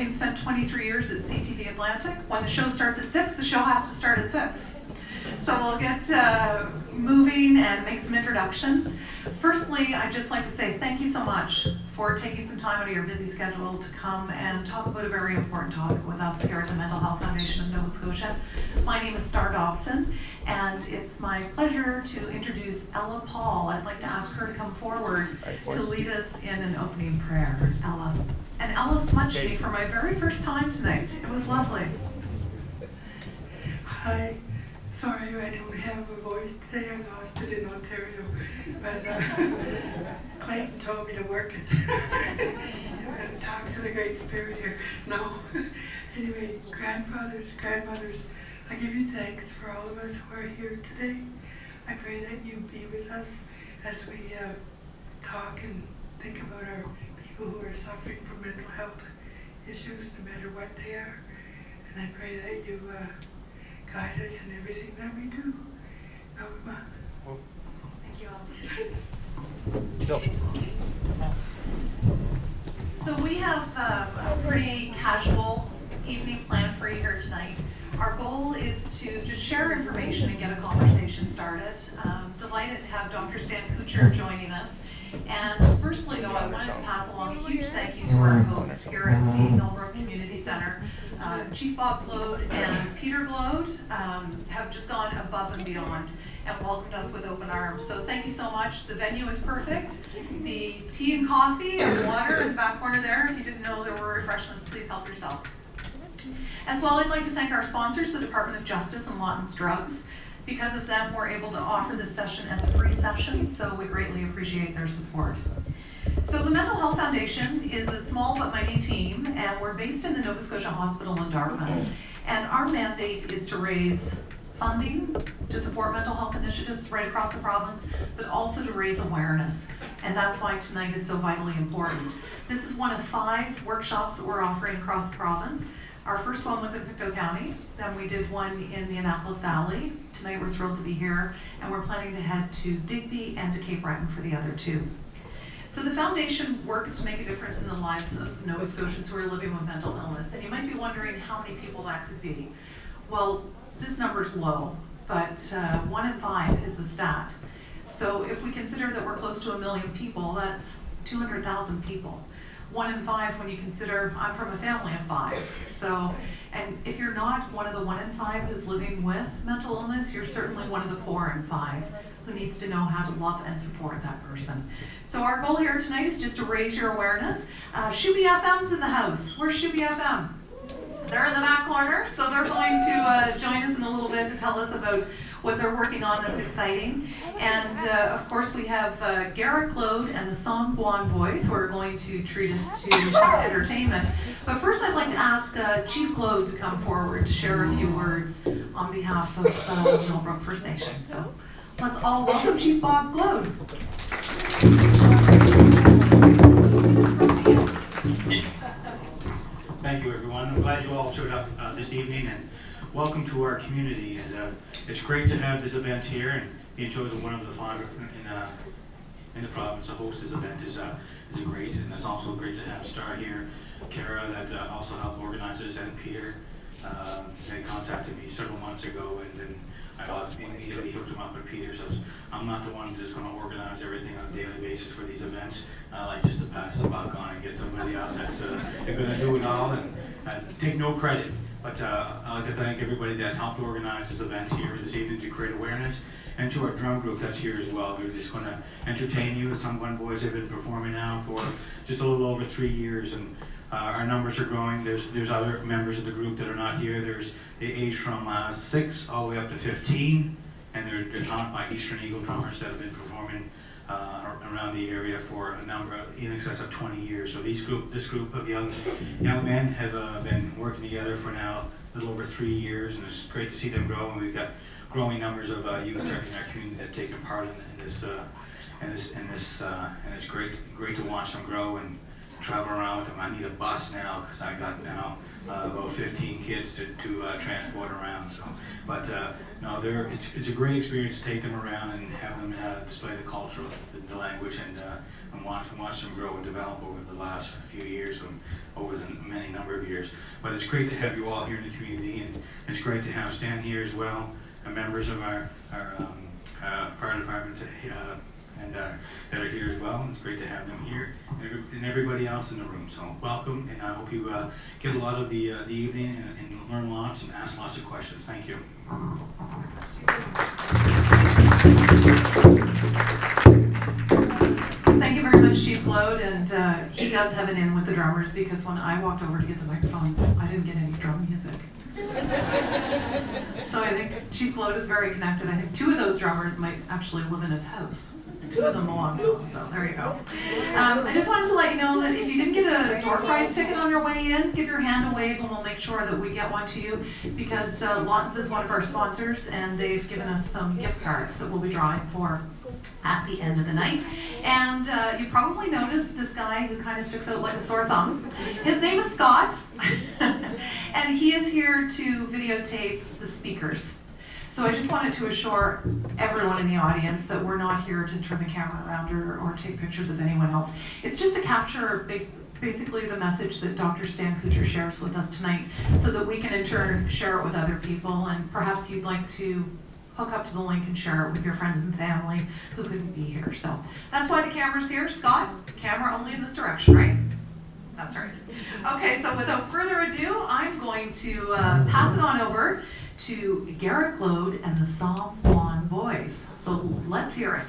having spent 23 years at CTV Atlantic, when the show starts at 6, the show has to start at 6. So we'll get moving and make some introductions. Firstly, I'd just like to say thank you so much for taking some time out of your busy schedule to come and talk about a very important topic with us here at the Mental Health Foundation of Nova Scotia. My name is Star Dobson, and it's my pleasure to introduce Ella Paul. I'd like to ask her to come forward to lead us in an opening prayer. Ella. And Ella smudged me for my very first time tonight. It was lovely. Hi. Sorry I don't have a voice today. I lost it in Ontario. But Clayton told me to work it. And talk to the Great Spirit here. No. Anyway, grandfathers, grandmothers, I give you thanks for all of us who are here today. I pray that you be with us as we talk and think about our people who are suffering from mental health issues, no matter what they are. And I pray that you guide us in everything that we do. Thank you all. So we have a pretty casual evening planned for you here tonight. Our goal is to just share information and get a conversation started. Delighted to have Dr. Stan Kutcher joining us. And firstly, though, I wanted to pass along a huge thank you to our hosts here at the Millbrook Community Center. Chief Bob Glode and Peter Glode have just gone above and beyond and welcomed us with open arms. So thank you so much. The venue is perfect. The tea and coffee and water in the back corner there. If you didn't know there were refreshments, please help yourselves. As well, I'd like to thank our sponsors, the Department of Justice and Lawton's Drugs. Because of them, we're able to offer this session as a free session, so we greatly appreciate their support. So the Mental Health Foundation is a small but mighty team, and we're based in the Nova Scotia Hospital in Dartmouth. And our mandate is to raise funding to support mental health initiatives right across the province, but also to raise awareness. And that's why tonight is so vitally important. This is one of 5 workshops that we're offering across the province. Our first one was in Pictou County, then we did one in the Annapolis Valley. Tonight we're thrilled to be here, and we're planning to head to Digby and to Cape Breton for the other 2. So the foundation works to make a difference in the lives of Nova Scotians who are living with mental illness. And you might be wondering how many people that could be. Well, this number is low, but 1 in 5 is the stat. So if we consider that we're close to 1 million people, that's 200,000 people. 1 in 5 when you consider I'm from a family of 5. So, and if you're not one of the 1 in 5 who's living with mental illness, you're certainly one of the 4 in 5 who needs to know how to love and support that person. So our goal here tonight is just to raise your awareness. Shooby FM's in the house. Where's Shooby FM? They're in the back corner, so they're going to join us in a little bit to tell us about what they're working on that's exciting. And of course we have Garrett Glode and the Song Guan Boys who are going to treat us to some entertainment. But first I'd like to ask Chief Glode to come forward to share a few words on behalf of Millbrook First Nation. So let's all welcome Chief Bob Glode. Thank you, everyone. I'm glad you all showed up this evening, and welcome to our community. And it's great to have this event here, and being chosen one of the 5 in the province to host this event is great. And it's also great to have Star here, Kara that also helped organize this, and Peter. They contacted me several months ago, and I immediately hooked him up with Peter. So I'm not the one just going to organize everything on a daily basis for these events. I like just to pass the buck on and get somebody else that's going to do it all and take no credit. But I'd like to thank everybody that helped organize this event here this evening to create awareness, and to our drum group that's here as well. They're just going to entertain you. Some One Boys have been performing now for just a little over 3 years, and our numbers are growing. There's other members of the group that are not here. They age from 6 all the way up to 15, and they're taught by Eastern Eagle drummers that have been performing around the area for a number in excess of 20 years. So this group of young men have been working together for now a little over 3 years, and it's great to see them grow. And we've got growing numbers of youth in our community that have taken part in this, and it's great to watch them grow and travel around with them. I need a bus now because I got now about 15 kids to transport around. So, but no, it's a great experience to take them around and have them display the culture, the language, and watch them grow and develop over the last few years, over the many number of years years. But it's great to have you all here in the community, and it's great to have Stan here as well, members of our fire department that are here as well. It's great to have them here, and everybody else in the room. So welcome, and I hope you get a lot of the evening and learn lots and ask lots of questions. Thank you. Thank you very much, Chief Glode, and he does have an in with the drummers, because when I walked over to get the microphone, I didn't get any drum music. So I think Chief Glode is very connected. I think 2 of those drummers might actually live in his house. 2 of them belong to him, so there you go. I just wanted to let you know that if you didn't get a door prize ticket on your way in, give your hand a wave and we'll make sure that we get one to you, because Lottens is one of our sponsors and they've given us some gift cards that we'll be drawing for at the end of the night. And you probably noticed this guy who kind of sticks out like a sore thumb. His name is Scott, and he is here to videotape the speakers. So I just wanted to assure everyone in the audience that we're not here to turn the camera around or take pictures of anyone else. It's just to capture basically the message that Dr. Stan Kutcher shares with us tonight, so that we can in turn share it with other people, and perhaps you'd like to hook up to the link and share it with your friends and family who couldn't be here. So that's why the camera's here. Scott, camera only in this direction, right? That's right. Okay, so without further ado, I'm going to pass it on over to Garrett Glode and the Psalm Lawn Boys. So let's hear it.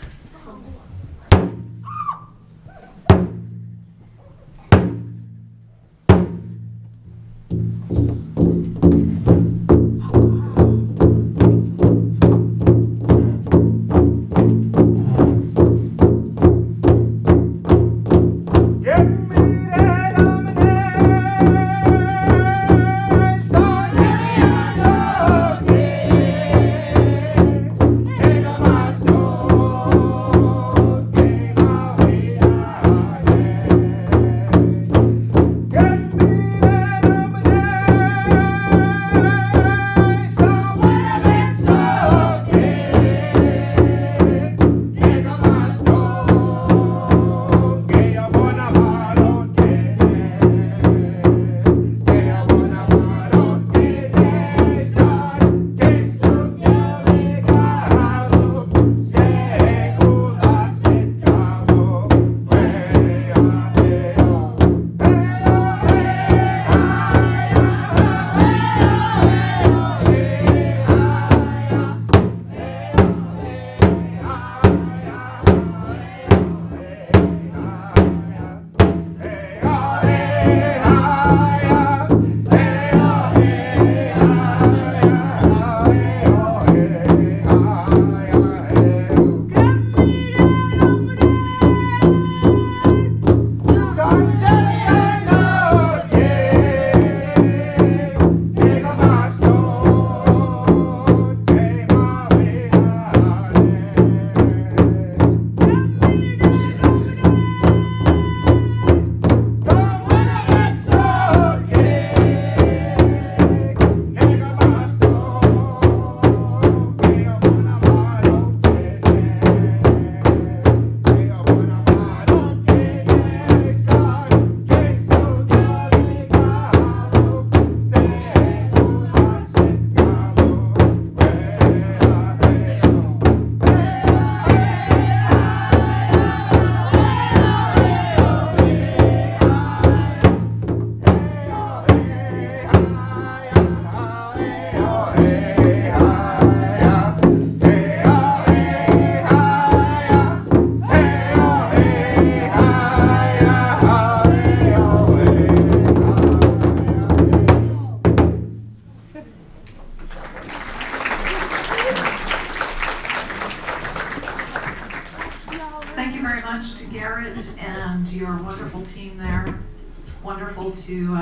Team there. It's wonderful to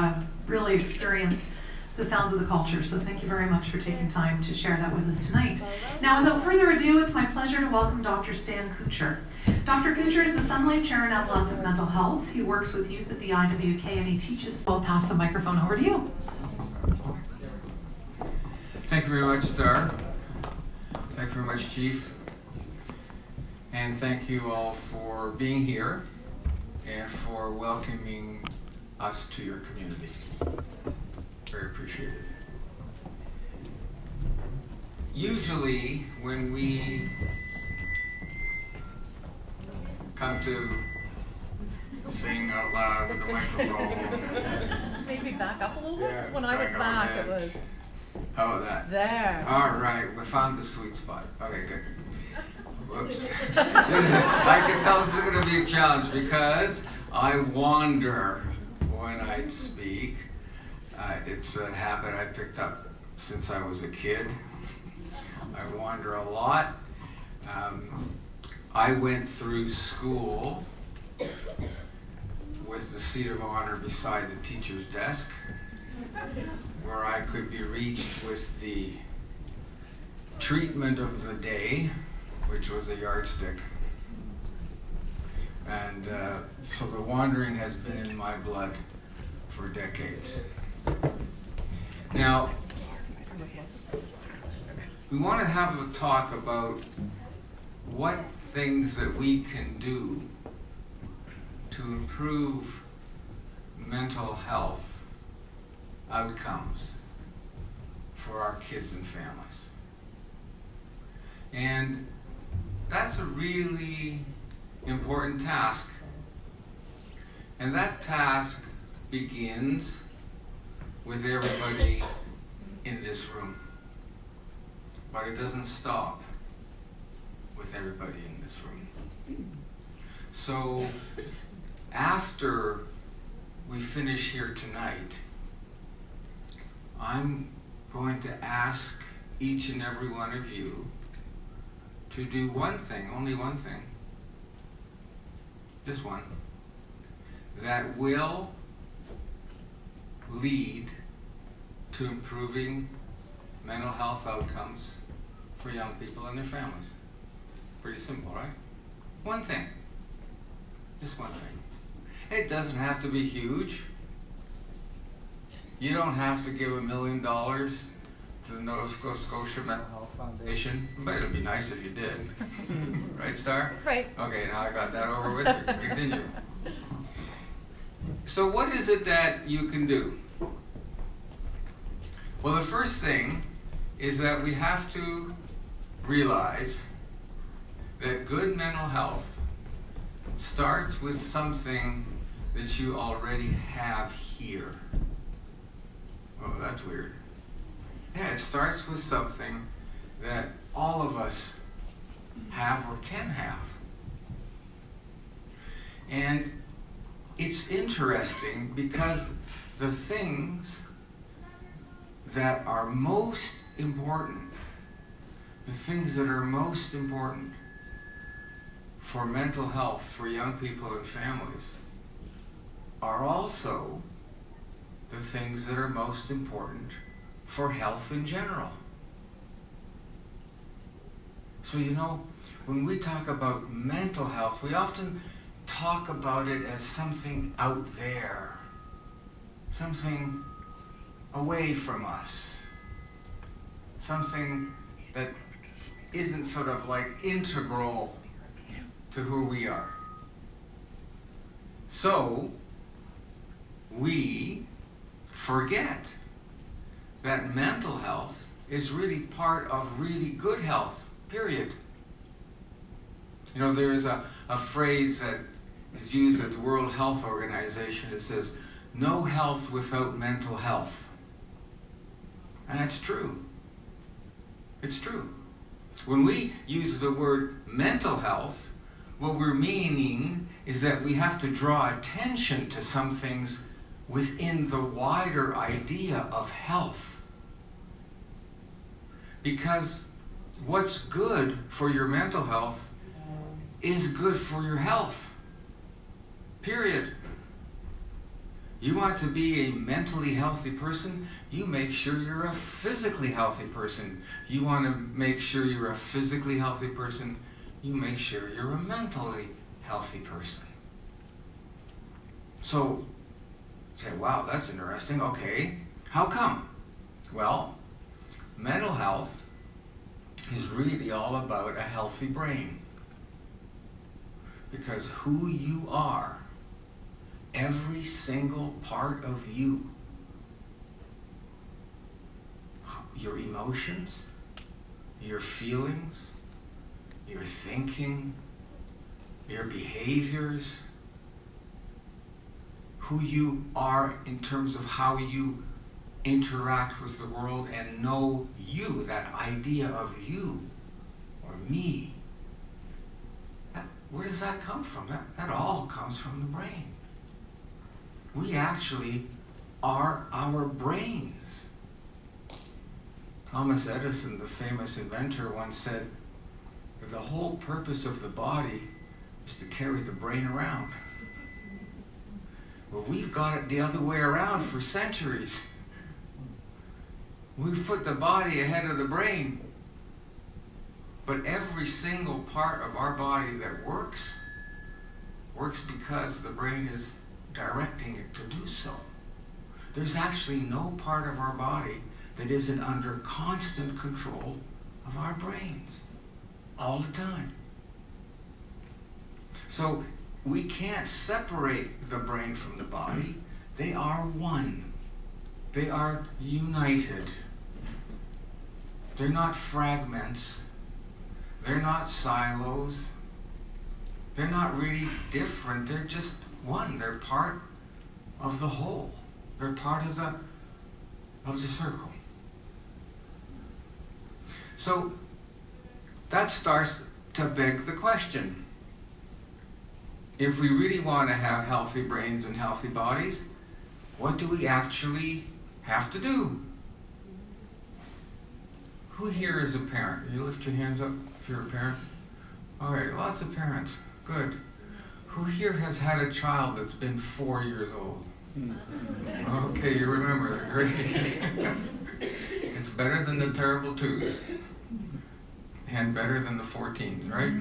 really experience the sounds of the culture. So thank you very much for taking time to share that with us tonight. Now, without further ado, it's my pleasure to welcome Dr. Stan Kutcher. Dr. Kutcher is the Sunlight Chair in Adolescent Mental Health. He works with youth at the IWK and he teaches. I'll pass the microphone over to you. Thank you very much, Star. Thank you very much, Chief. And thank you all for being here and for welcoming us to your community. usually when we come to sing out loud with the microphone. Maybe back up a little bit, 'cause Yeah, when I was back up a back, it bit. was How about that? there. All right, we found the sweet spot. Okay, good. Whoops. I can tell this is going to be a challenge because I wander when I speak. It's a habit I picked up since I was a kid. I wander a lot. I went through school with the seat of honor beside the teacher's desk, where I could be reached with the treatment of the day, which was a yardstick. And so the wandering has been in my blood for decades. Now, we want to have a talk about what things that we can do to improve mental health outcomes for our kids and families. And that's a really important task. And that task begins with everybody in this room. But it doesn't stop with everybody in this room. So after we finish here tonight, I'm going to ask each and every one of you to do one thing, only one thing, just one, that will lead to improving mental health outcomes for young people and their families. Pretty simple, right? One thing. Just one thing. It doesn't have to be huge. You don't have to give $1 million to the Nova Scotia Mental Health Foundation, but it'd be nice if you did. Right, Star? Right. Okay, now I got that over with. You can continue. So what is it that you can do? Well, the first thing is that we have to realize that good mental health starts with something that you already have here. Oh, that's weird. Yeah, it starts with something that all of us have or can have. And it's interesting because the things that are most important, the things that are most important for mental health for young people and families are also the things that are most important for health in general. So you know, when we talk about mental health, we often talk about it as something out there, something away from us, something that isn't sort of like integral to who we are. So we forget that mental health is really part of really good health, period. You know, there is a phrase that is used at the World Health Organization. It says, no health without mental health. And that's true. It's true. When we use the word mental health, what we're meaning is that we have to draw attention to some things within the wider idea of health. Because what's good for your mental health is good for your health. Period. You want to be a mentally healthy person, you make sure you're a physically healthy person. You want to make sure you're a physically healthy person, you make sure you're a mentally healthy person. So, say, wow, that's interesting. Okay, how come? Well, mental health is really all about a healthy brain. Because who you are, every single part of you, your emotions, your feelings, your thinking, your behaviors, who you are in terms of how you interact with the world and know you, that idea of you or me. Where does that come from? That all comes from the brain. We actually are our brains. Thomas Edison, the famous inventor, once said that the whole purpose of the body is to carry the brain around. Well, we've got it the other way around for centuries. We've put the body ahead of the brain. But every single part of our body that works because the brain is directing it to do so. There's actually no part of our body that isn't under constant control of our brains all the time. So we can't separate the brain from the body. They are one. They are united. They're not fragments. They're not silos. They're not really different. They're just one. They're part of the whole. They're part of the circle. So that starts to beg the question. If we really want to have healthy brains and healthy bodies, what do we actually have to do? Who here is a parent? You lift your hands up if you're a parent. All right, lots of parents. Good. Who here has had a child that's been 4 years old? Okay, you remember that. Great. It's better than the terrible twos. And better than the 14s, right?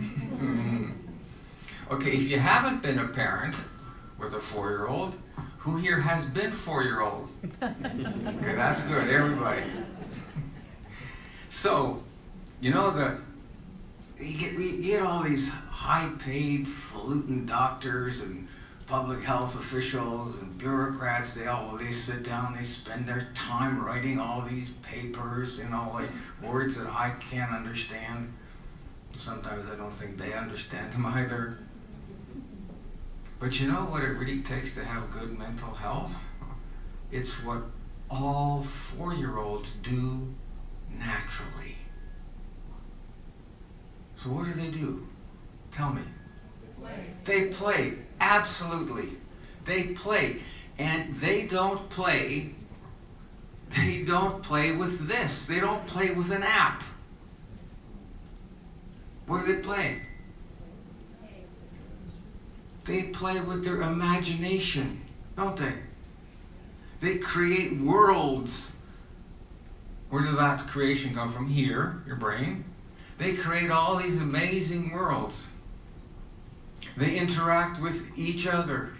Okay, if you haven't been a parent with a 4-year-old, who here has been 4-year-old? Okay, that's good, everybody. So, you know, we get all these high-paid, falutin doctors and public health officials and bureaucrats. They sit down, they spend their time writing all these papers, you know, like words that I can't understand. Sometimes I don't think they understand them either. But you know what it really takes to have good mental health? It's what all 4-year-olds do naturally. So what do? Tell me. They play, absolutely. They play. And they don't play with this. They don't play with an app. What do they play? They play with their imagination, don't they? They create worlds. Where does that creation come from? Here, your brain. They create all these amazing worlds. They interact with each other.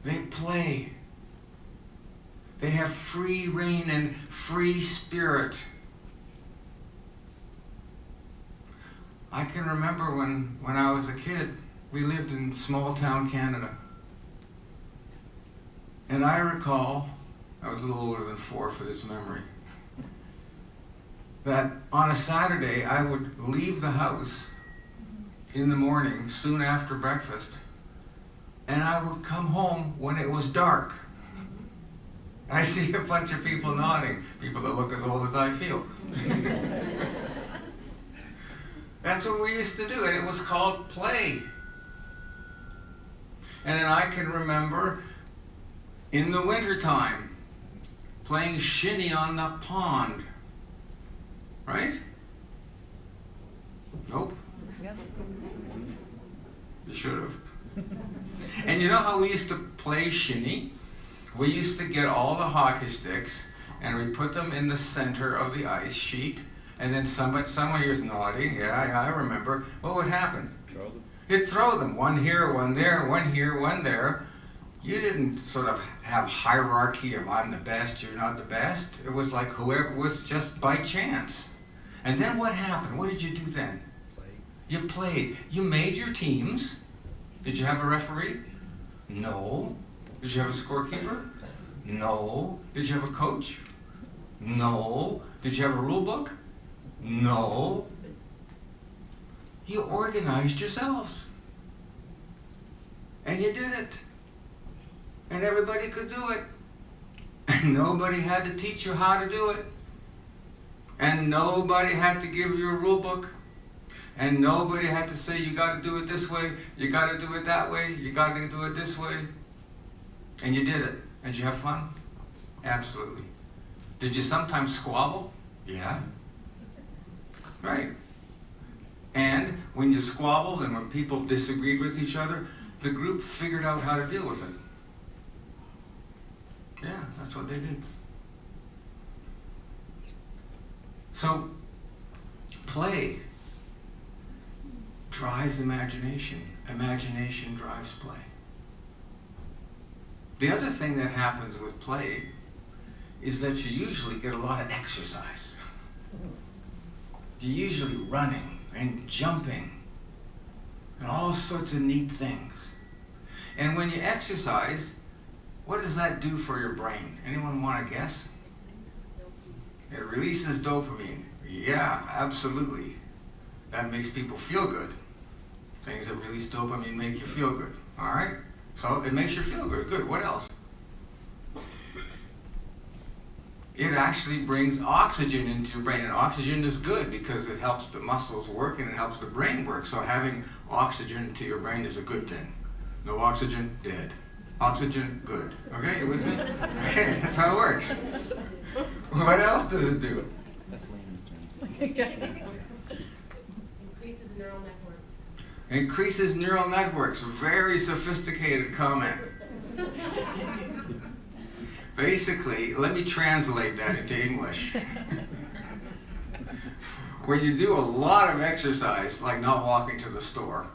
They play. They have free reign and free spirit. I can remember when I was a kid, we lived in small town Canada. And I recall, I was a little older than 4 for this memory, that on a Saturday I would leave the house in the morning, soon after breakfast, and I would come home when it was dark. I see a bunch of people nodding, people that look as old as I feel. That's what we used to do, and it was called play. And then I can remember in the wintertime playing shinny on the pond. Right? Nope. You should have. And you know how we used to play shinny? We used to get all the hockey sticks and we put them in the center of the ice sheet, and then someone here's nodding. Yeah, I remember. What would happen? Throw them. You'd throw them. One here, one there, one here, one there. You didn't sort of have hierarchy of I'm the best, you're not the best. It was like whoever was just by chance. And then what happened? What did you do then? Play. You played. You made your teams. Did you have a referee? No. Did you have a scorekeeper? No. Did you have a coach? No. Did you have a rule book? No. You organized yourselves. And you did it. And everybody could do it. And nobody had to teach you how to do it. And nobody had to give you a rule book. And nobody had to say, you got to do it this way, you got to do it that way, you got to do it this way. And you did it. And did you have fun? Absolutely. Did you sometimes squabble? Yeah. Right. And when you squabbled and when people disagreed with each other, the group figured out how to deal with it. Yeah, that's what they did. So, play drives imagination. Imagination drives play. The other thing that happens with play is that you usually get a lot of exercise. You're usually running and jumping and all sorts of neat things. And when you exercise, what does that do for your brain? Anyone want to guess? It releases dopamine. Yeah, absolutely. That makes people feel good. Things that release dopamine make you feel good. All right? So it makes you feel good. Good. What else? It actually brings oxygen into your brain. And oxygen is good because it helps the muscles work and it helps the brain work. So having oxygen to your brain is a good thing. No oxygen, dead. Oxygen, good. Okay, you with me? Okay, that's how it works. What else does it do? That's layman's terms. Increases neural networks. Increases neural networks. Very sophisticated comment. Basically, let me translate that into English. When you do a lot of exercise, like not walking to the store,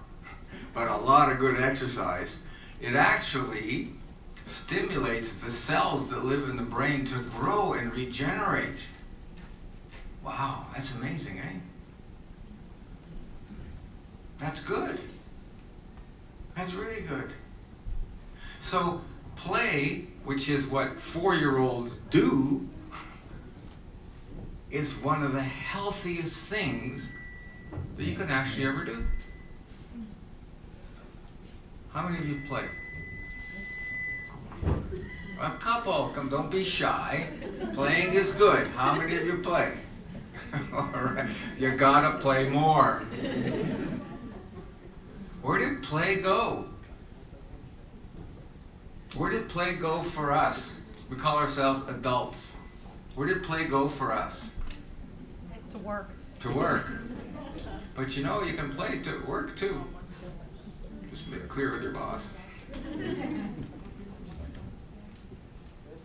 but a lot of good exercise, it actually stimulates the cells that live in the brain to grow and regenerate. Wow, that's amazing, eh? That's good. That's really good. So play, which is what 4-year-olds do, is one of the healthiest things that you can actually ever do. How many of you play? A couple. Come, don't be shy. Playing is good. How many of you play? All right. You gotta play more. Where did play go? Where did play go for us? We call ourselves adults. Where did play go for us? To work. To work. But you know, you can play to work too. Just make it clear with your boss.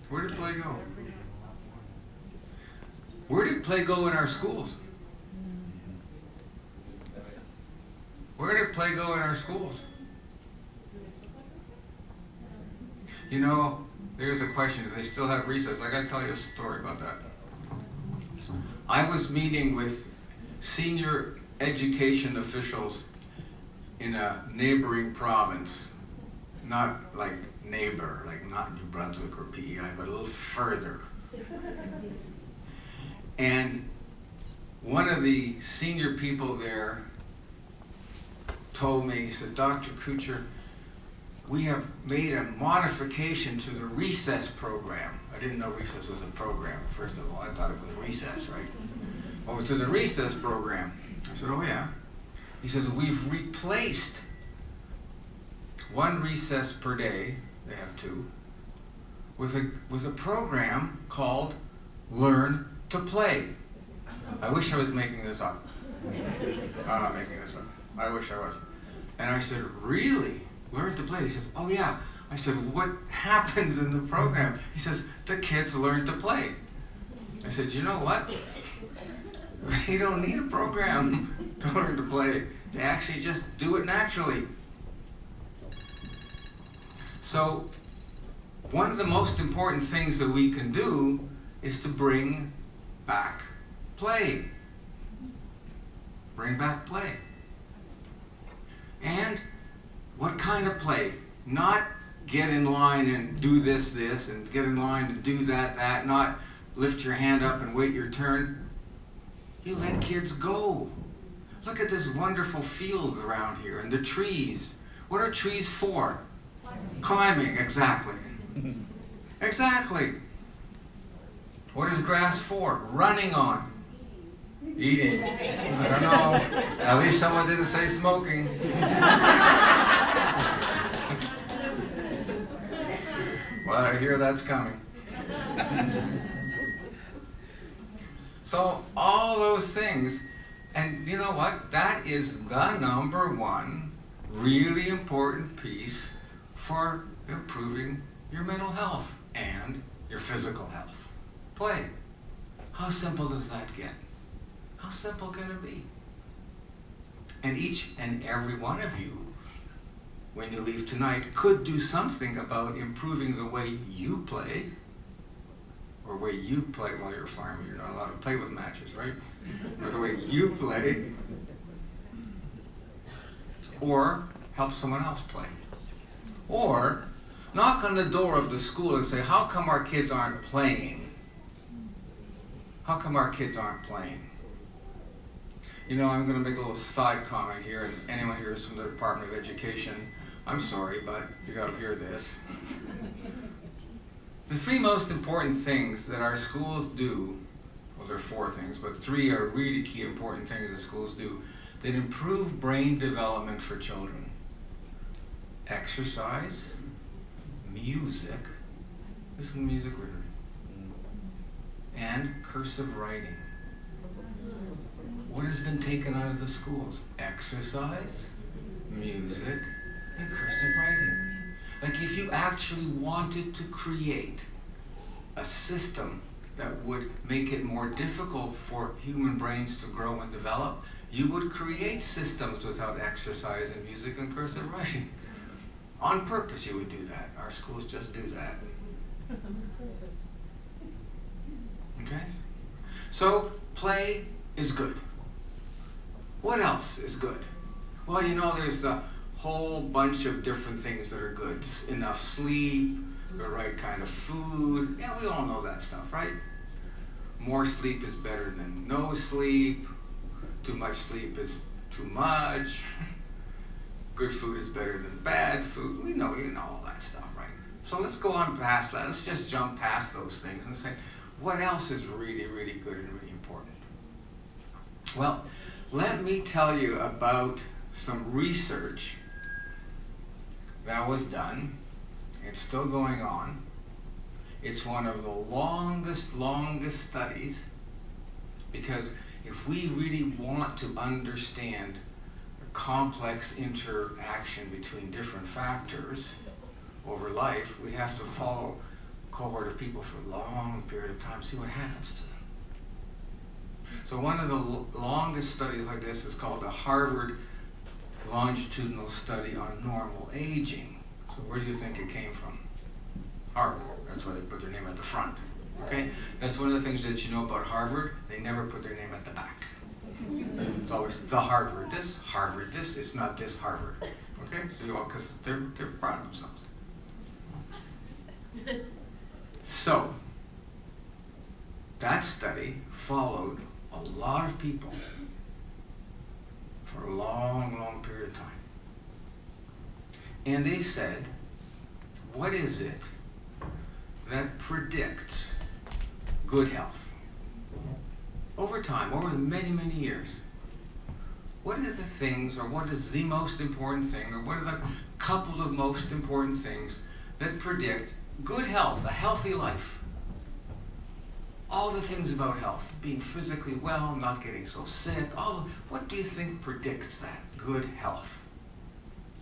Where did play go? Where did play go in our schools? Where did play go in our schools? You know, there's a question, do they still have recess? I gotta tell you a story about that. I was meeting with senior education officials in a neighboring province, not like neighbor, like not New Brunswick or PEI, but a little further. And one of the senior people there told me, he said, Dr. Kutcher, we have made a modification to the recess program. I didn't know recess was a program, first of all. I thought it was recess, right? Oh, to the recess program. I said, oh yeah. He says, we've replaced one recess per day, they have 2, with a program called Learn to Play. I wish I was making this up. I'm not making this up. I wish I was. And I said, really? Learn to play? He says, oh yeah. I said, what happens in the program? He says, the kids learn to play. I said, you know what? They don't need a program to learn to play. They actually just do it naturally. So, one of the most important things that we can do is to bring back play. Bring back play. And what kind of play? Not get in line and do this, and get in line to do that, not lift your hand up and wait your turn. You let kids go. Look at this wonderful field around here and the trees. What are trees for? Climbing, exactly. Exactly. What is grass for? Running on. Eating. I don't know. At least someone didn't say smoking. Well, I hear that's coming. So all those things, and you know what? That is the number one really important piece for improving your mental health and your physical health. Play. How simple does that get? How simple can it be? And each and every one of you, when you leave tonight, could do something about improving the way you play, or way you play while you're a farmer. You're not allowed to play with matches, right? Or the way you play, or help someone else play. Or knock on the door of the school and say, how come our kids aren't playing? How come our kids aren't playing? You know, I'm going to make a little side comment here, and anyone here is from the Department of Education, I'm sorry, but you got to hear this. The three most important things that our schools do, well, there are four things, but three are really key important things that schools do that improve brain development for children. Exercise, music, listen to music, and cursive writing. What has been taken out of the schools? Exercise, music, and cursive writing. Like if you actually wanted to create a system that would make it more difficult for human brains to grow and develop, you would create systems without exercise and music and cursive writing. On purpose you would do that. Our schools just do that. Okay? So play is good. What else is good? Well, you know, there's a whole bunch of different things that are good. Enough sleep, the right kind of food. Yeah, we all know that stuff, right? More sleep is better than no sleep. Too much sleep is too much. Good food is better than bad food. We know, you know all that stuff, right? So let's go on past that. Let's just jump past those things and say, what else is really, really good and really important? Well, let me tell you about some research that was done. It's still going on. It's one of the longest studies, because if we really want to understand the complex interaction between different factors over life, we have to follow a cohort of people for a long period of time, see what happens to them. So one of the longest studies like this is called the Harvard Longitudinal Study on Normal Aging. So where do you think it came from? Harvard. That's why they put their name at the front. Okay? That's one of the things that you know about Harvard. They never put their name at the back. It's always the Harvard this. It's not this Harvard. Okay? So you all, because they're proud of themselves. So that study followed a lot of people for a long period of time. And they said, what is it that predicts good health? Over time, over many years. What is the things, or what is the most important thing, or what are the couple of most important things that predict good health, a healthy life? All the things about health, being physically well, not getting so sick, what do you think predicts that, good health?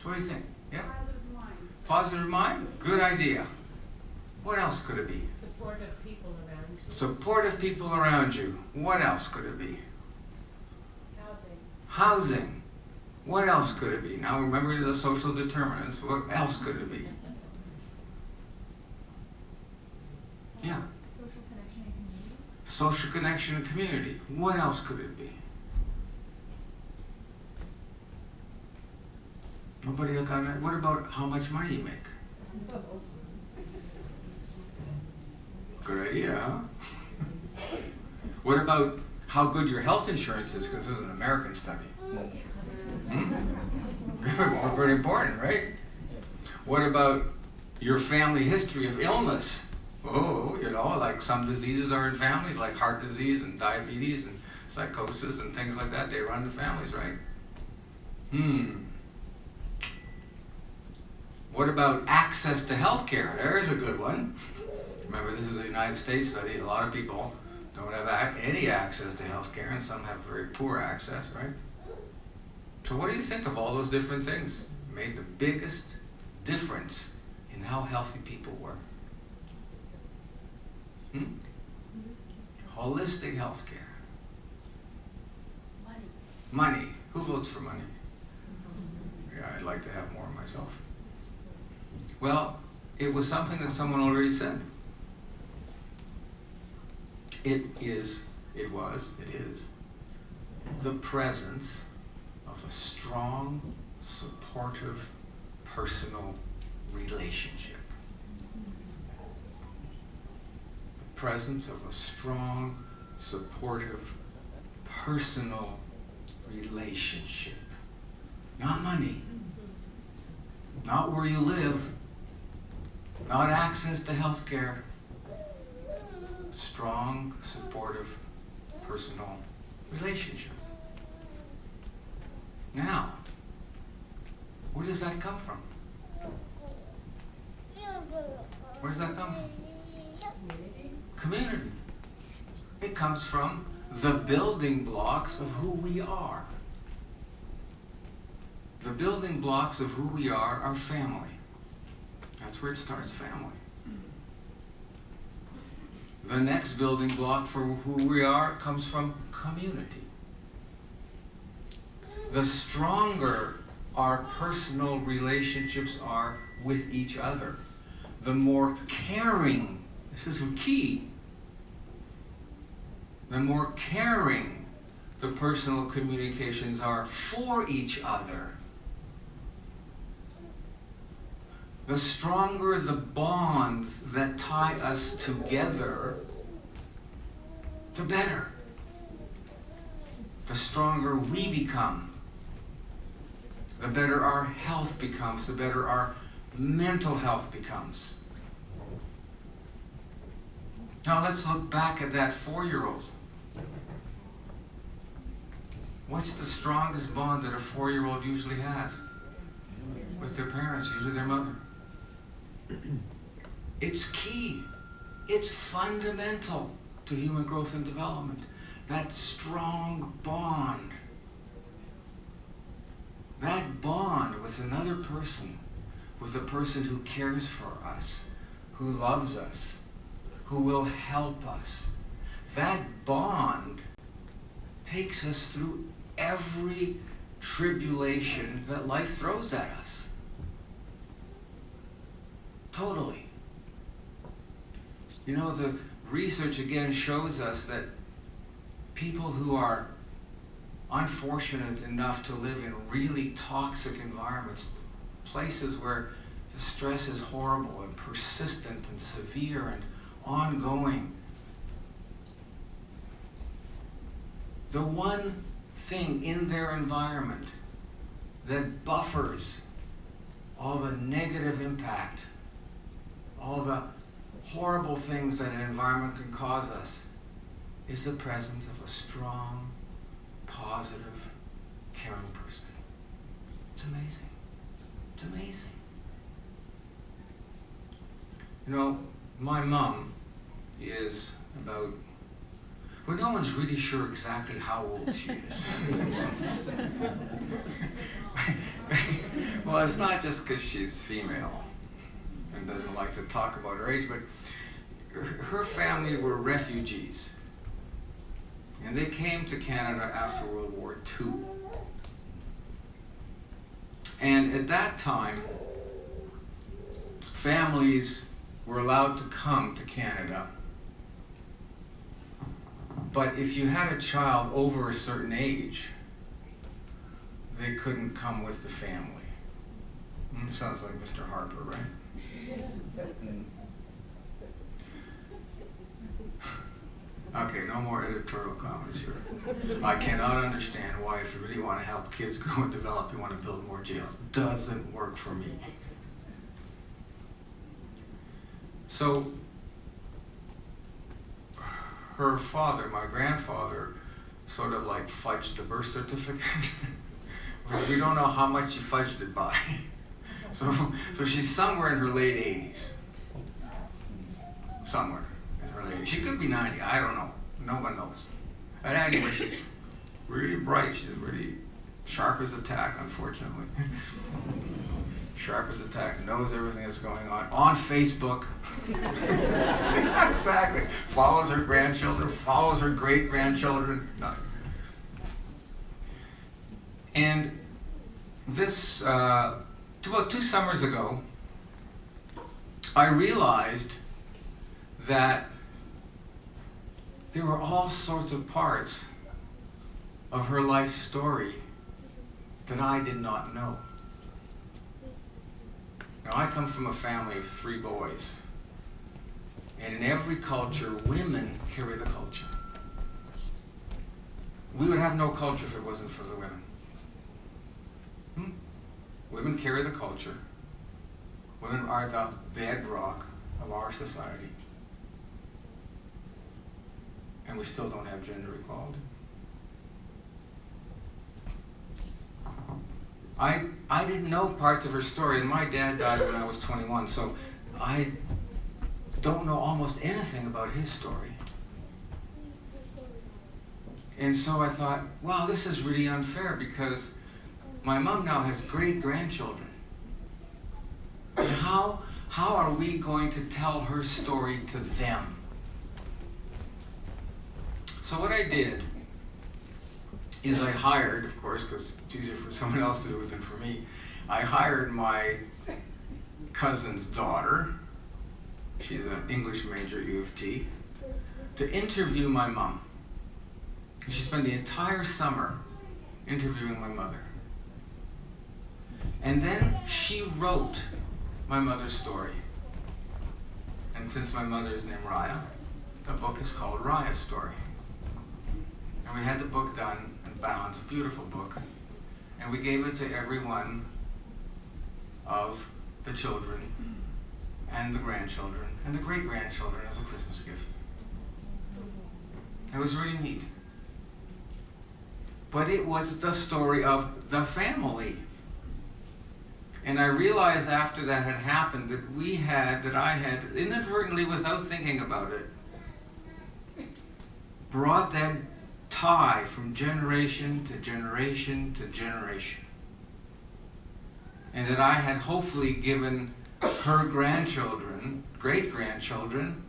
So what do you think? Yeah? Positive mind. Positive mind? Good idea. What else could it be? Supportive people around you. Supportive people around you. What else could it be? Housing. Housing. What else could it be? Now remember the social determinants. What else could it be? Yeah. Social connection and community. Social connection and community. What else could it be? Nobody got it? What about how much money you make? Good idea, huh? What about how good your health insurance is, because it was an American study. Very important, right? What about your family history of illness? Oh, you know, like some diseases are in families, like heart disease and diabetes and psychosis and things like that. They run in families, right? What about access to health care? There's a good one. Remember, this is a United States study. A lot of people don't have any access to health care, and some have very poor access, right? So what do you think of all those different things? Made the biggest difference in how healthy people were. Holistic health care. Money. Who votes for money? Yeah, I'd like to have more myself. Well, it was something that someone already said. It is the presence of a strong, supportive, personal relationship. The presence of a strong, supportive, personal relationship. Not money. Not where you live. Not access to health care. Strong, supportive, personal relationship. Now, where does that come from? Where does that come from? Community. It comes from the building blocks of who we are. The building blocks of who we are family. That's where it starts, family. The next building block for who we are comes from community. The stronger our personal relationships are with each other, the more caring, this is key, the more caring the personal communications are for each other. The stronger the bonds that tie us together, the better. The stronger we become, the better our health becomes, the better our mental health becomes. Now let's look back at that 4-year-old. What's the strongest bond that a 4-year-old usually has? With their parents, usually their mother. It's key. It's fundamental to human growth and development. That strong bond. That bond with another person, with a person who cares for us, who loves us, who will help us. That bond takes us through every tribulation that life throws at us. Totally. You know, the research again shows us that people who are unfortunate enough to live in really toxic environments, places where the stress is horrible and persistent and severe and ongoing, the one thing in their environment that buffers all the negative impact, all the horrible things that an environment can cause us, is the presence of a strong, positive, caring person. It's amazing. It's amazing. You know, my mom is about, well, no one's really sure exactly how old she is. Well, it's not just because she's female and doesn't like to talk about her age, but her family were refugees. And they came to Canada after World War II. And at that time, families were allowed to come to Canada. But if you had a child over a certain age, they couldn't come with the family. Sounds like Mr. Harper, right? Okay, no more editorial comments here. I cannot understand why, if you really want to help kids grow and develop, you want to build more jails. Doesn't work for me. So, her father, my grandfather, sort of like fudged the birth certificate. We don't know how much he fudged it by. So she's somewhere in her late 80s. Somewhere in her late 80s. She could be 90, I don't know. No one knows. But anyway, she's really bright. She's really sharp as a tack, unfortunately. Sharp as a tack, knows everything that's going on Facebook. Exactly. Follows her grandchildren, follows her great-grandchildren. No. And this, about 2 summers ago, I realized that there were all sorts of parts of her life story that I did not know. Now, I come from a family of 3 boys. And in every culture, women carry the culture. We would have no culture if it wasn't for the women. Women carry the culture. Women are the bedrock of our society. And we still don't have gender equality. I didn't know parts of her story, and my dad died when I was 21, so I don't know almost anything about his story. And so I thought, wow, this is really unfair, because my mom now has great-grandchildren. And how are we going to tell her story to them? So what I did is I hired, of course, because it's easier for someone else to do it than for me, I hired my cousin's daughter, she's an English major at U of T, to interview my mom. She spent the entire summer interviewing my mother. And then she wrote my mother's story. And since my mother is named Raya, the book is called Raya's Story. And we had the book done and bound, it's a beautiful book. And we gave it to every one of the children and the grandchildren and the great-grandchildren as a Christmas gift. It was really neat. But it was the story of the family. And I realized after that had happened that I had inadvertently, without thinking about it, brought that tie from generation to generation to generation. And that I had hopefully given her grandchildren, great-grandchildren,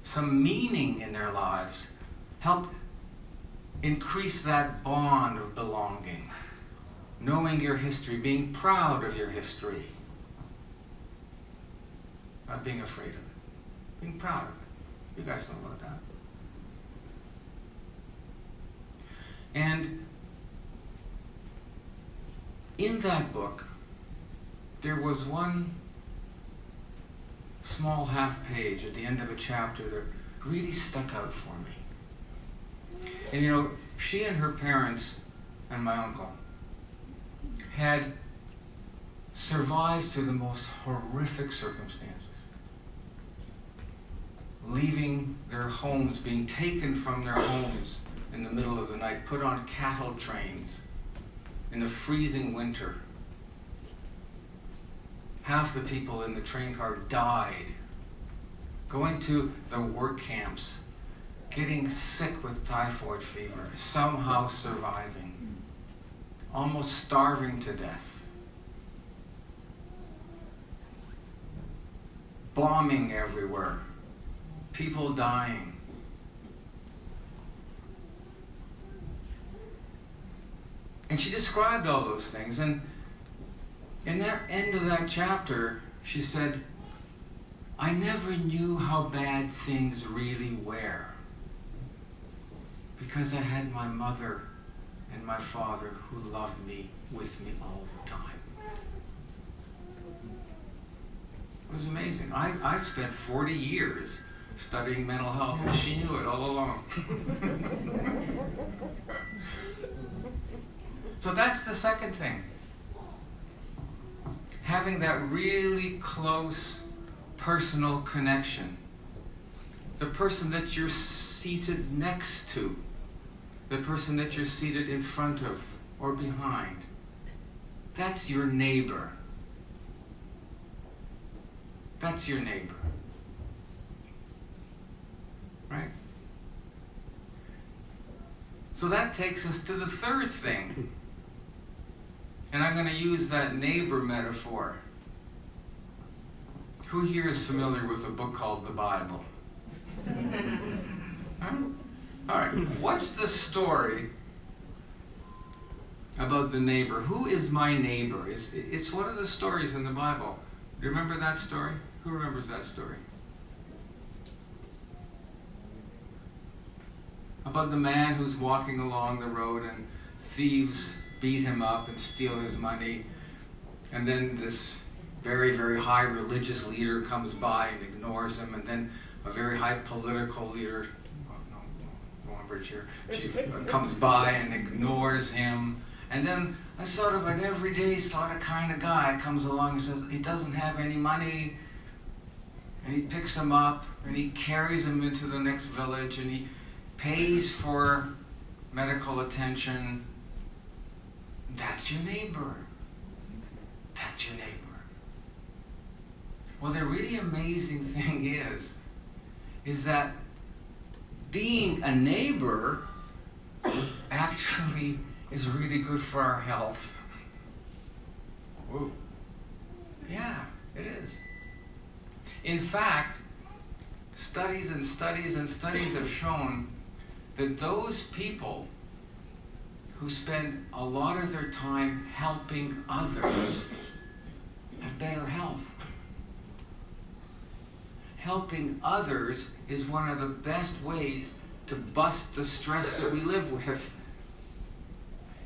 some meaning in their lives, helped increase that bond of belonging. Knowing your history, being proud of your history. Not being afraid of it. Being proud of it. You guys know about that. And in that book, there was one small half page at the end of a chapter that really stuck out for me. And you know, she and her parents and my uncle had survived through the most horrific circumstances. Leaving their homes, being taken from their homes in the middle of the night, put on cattle trains in the freezing winter. Half the people in the train car died. Going to the work camps, getting sick with typhoid fever, somehow surviving. Almost starving to death. Bombing everywhere. People dying. And she described all those things, and in that end of that chapter, she said, I never knew how bad things really were, because I had my mother and my father who loved me with me all the time. It was amazing. I spent 40 years studying mental health, and she knew it all along. So that's the second thing. Having that really close personal connection. The person that you're seated next to, the person that you're seated in front of or behind. That's your neighbor. That's your neighbor. Right? So that takes us to the third thing. And I'm going to use that neighbor metaphor. Who here is familiar with a book called the Bible? Huh? All right. What's the story about the neighbor? Who is my neighbor? It's one of the stories in the Bible. Do you remember that story? Who remembers that story? About the man who's walking along the road and thieves beat him up and steal his money. And then this very, very high religious leader comes by and ignores him. And then a very high political leader, go on bridge here, chief, comes by and ignores him. And then a sort of an everyday sort of kind of guy comes along and says he doesn't have any money. And he picks him up and he carries him into the next village and he pays for medical attention. That's your neighbor. That's your neighbor. Well, the really amazing thing is that being a neighbor actually is really good for our health. Whoa. Yeah, it is. In fact, studies and studies and studies have shown that those people who spend a lot of their time helping others have better health. Helping others is one of the best ways to bust the stress that we live with.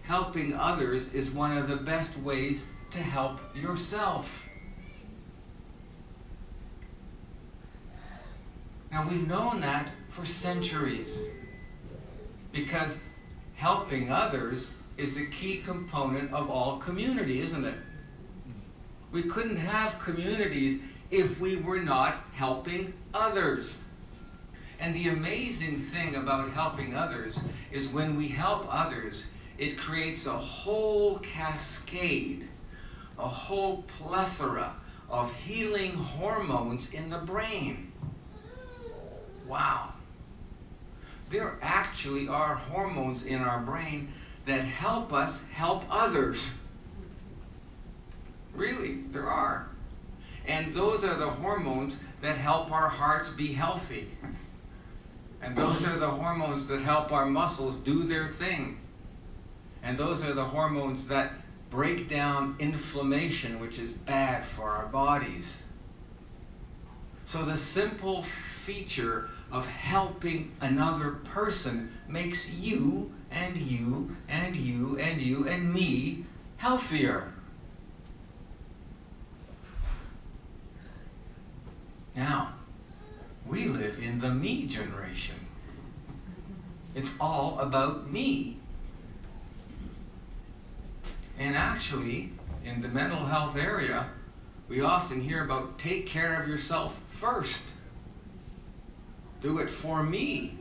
Helping others is one of the best ways to help yourself. Now, we've known that for centuries because helping others is a key component of all community, isn't it? We couldn't have communities if we were not helping others. And the amazing thing about helping others is when we help others, it creates a whole cascade, a whole plethora of healing hormones in the brain. Wow. There actually are hormones in our brain that help us help others. Really, there are. And those are the hormones that help our hearts be healthy. And those are the hormones that help our muscles do their thing. And those are the hormones that break down inflammation, which is bad for our bodies. So the simple feature of helping another person makes you and you and you and you and me healthier. Now, we live in the me generation. It's all about me. And actually, in the mental health area, we often hear about take care of yourself first. Do it for me.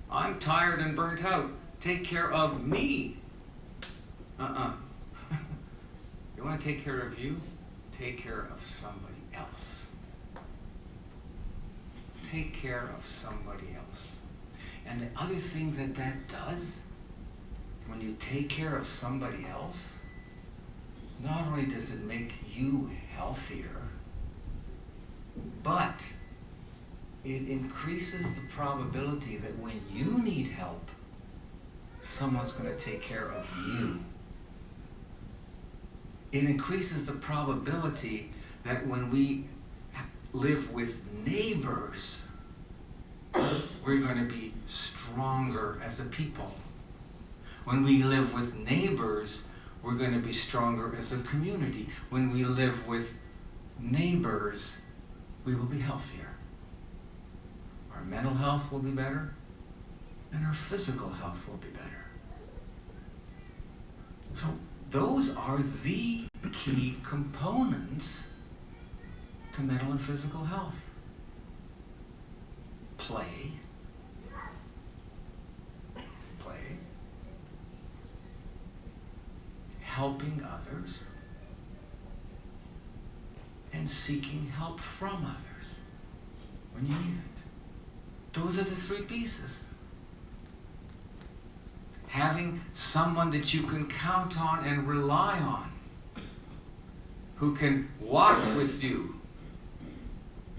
I'm tired and burnt out. Take care of me. You want to take care of you? Take care of somebody else. Take care of somebody else. And the other thing that does, when you take care of somebody else, not only does it make you healthier, but it increases the probability that when you need help, someone's going to take care of you. It increases the probability that when we live with neighbors, we're going to be stronger as a people. When we live with neighbors, we're going to be stronger as a community. When we live with neighbors, we will be healthier. our mental health will be better, and our physical health will be better. So those are the key components to mental and physical health. Play, helping others, and seeking help from others when you need it. Those are the three pieces. Having someone that you can count on and rely on, who can walk with you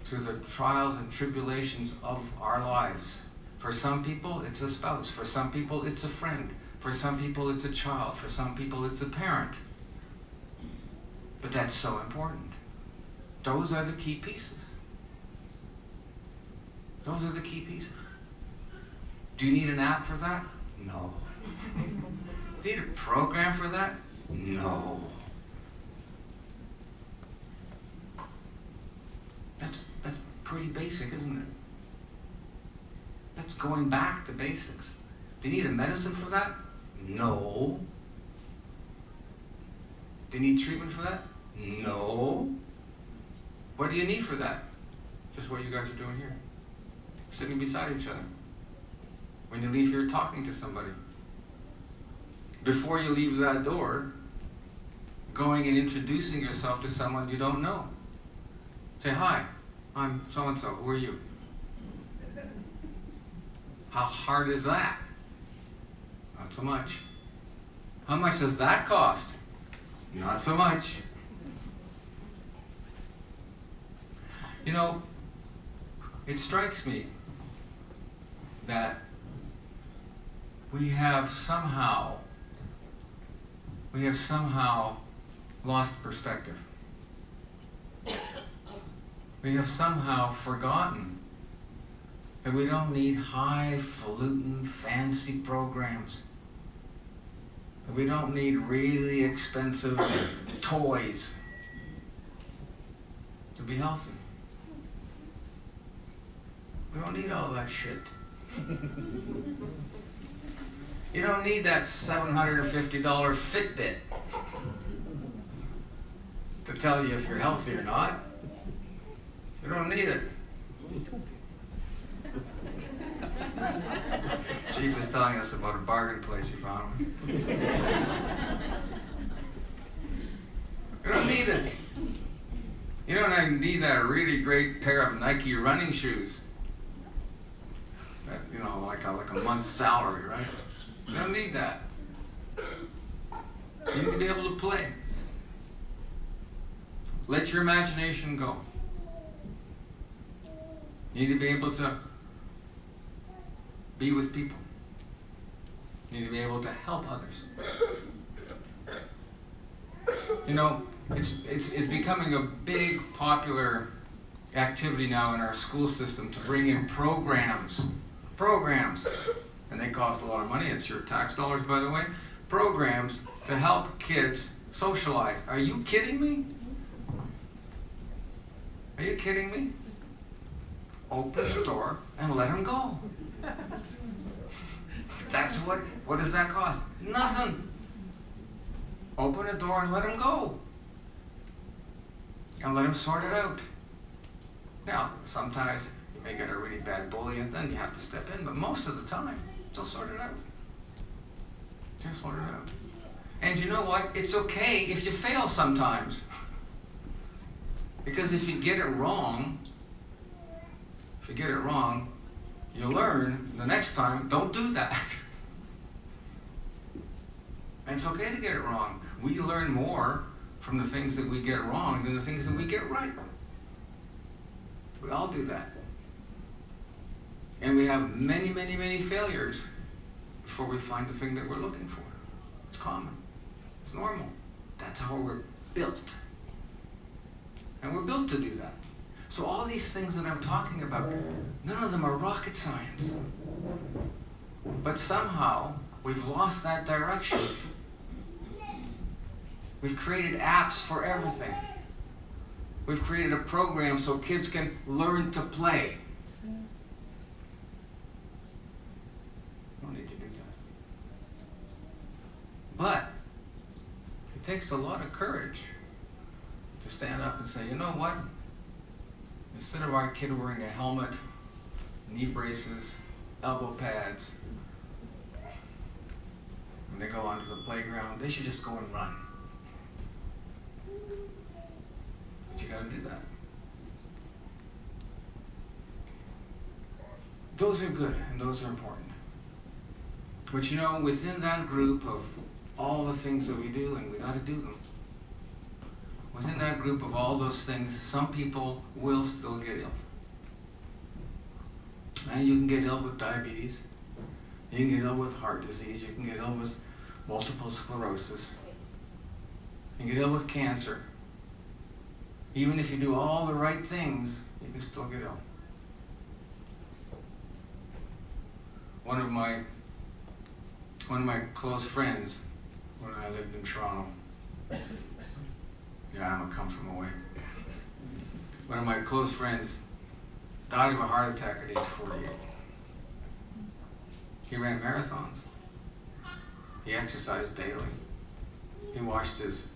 through the trials and tribulations of our lives. For some people, it's a spouse. For some people, it's a friend. For some people, it's a child. For some people, it's a parent. But that's so important. Those are the key pieces. Those are the key pieces. Do you need an app for that? No. Do you need a program for that? No. That's pretty basic, isn't it? That's going back to basics. Do you need a medicine for that? No. Do you need treatment for that? No. What do you need for that? Just what you guys are doing here. Sitting beside each other. When you leave here talking to somebody. Before you leave that door, going and introducing yourself to someone you don't know. Say, hi, I'm so-and-so, who are you? How hard is that? Not so much. How much does that cost? Not so much. You know, it strikes me that we have somehow lost perspective. We have somehow forgotten that we don't need highfalutin, fancy programs. That we don't need really expensive toys to be healthy. We don't need all that shit. You don't need that $750 Fitbit to tell you if you're healthy or not. You don't need it. Chief is telling us about a bargain place he found. You don't need it. You don't need that really great pair of Nike running shoes. That, you know, like a month's salary, right? You don't need that. You need to be able to play. Let your imagination go. You need to be able to be with people. You need to be able to help others. You know, it's becoming a big popular activity now in our school system to bring in programs, and they cost a lot of money. It's your tax dollars, by the way. Programs to help kids socialize. Are you kidding me? Are you kidding me? Open the door and let them go. That's what does that cost? Nothing. Open the door and let them go. And let them sort it out. Now, sometimes you may get a really bad bully and then you have to step in, but most of the time, they'll sort it out. They'll sort it out. And you know what? It's okay if you fail sometimes. Because if you get it wrong, you learn the next time, don't do that. And it's okay to get it wrong. We learn more from the things that we get wrong than the things that we get right. We all do that. And we have many, many, many failures before we find the thing that we're looking for. It's common. It's normal. That's how we're built. And we're built to do that. So all these things that I'm talking about, none of them are rocket science. But somehow, we've lost that direction. We've created apps for everything. We've created a program so kids can learn to play. to do that. But it takes a lot of courage to stand up and say, you know what? Instead of our kid wearing a helmet, knee braces, elbow pads, when they go onto the playground, they should just go and run. But you gotta do that. Those are good and those are important. But you know, within that group of all the things that we do, and we gotta do them, within that group of all those things, some people will still get ill. And you can get ill with diabetes, you can get ill with heart disease, you can get ill with multiple sclerosis, you can get ill with cancer. Even if you do all the right things, you can still get ill. One of my close friends, when I lived in Toronto, yeah, I'm a come from away. One of my close friends died of a heart attack at age 48. He ran marathons. He exercised daily. He watched his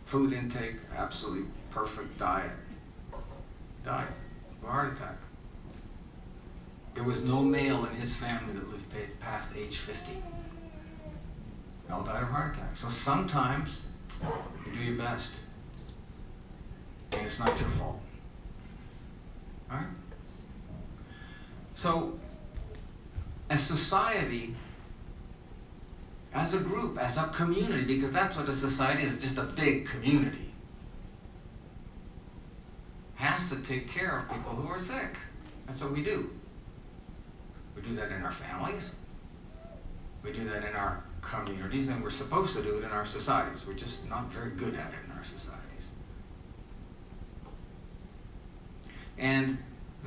food intake, absolutely perfect diet. Died of a heart attack. There was no male in his family that lived past age 50. They all died of heart attacks. So sometimes you do your best, and it's not your fault. All right? So, as society, as a group, as a community, because that's what a society is, just a big community, has to take care of people who are sick. That's what we do. We do that in our families. We do that in our communities, and we're supposed to do it in our societies. We're just not very good at it in our societies. And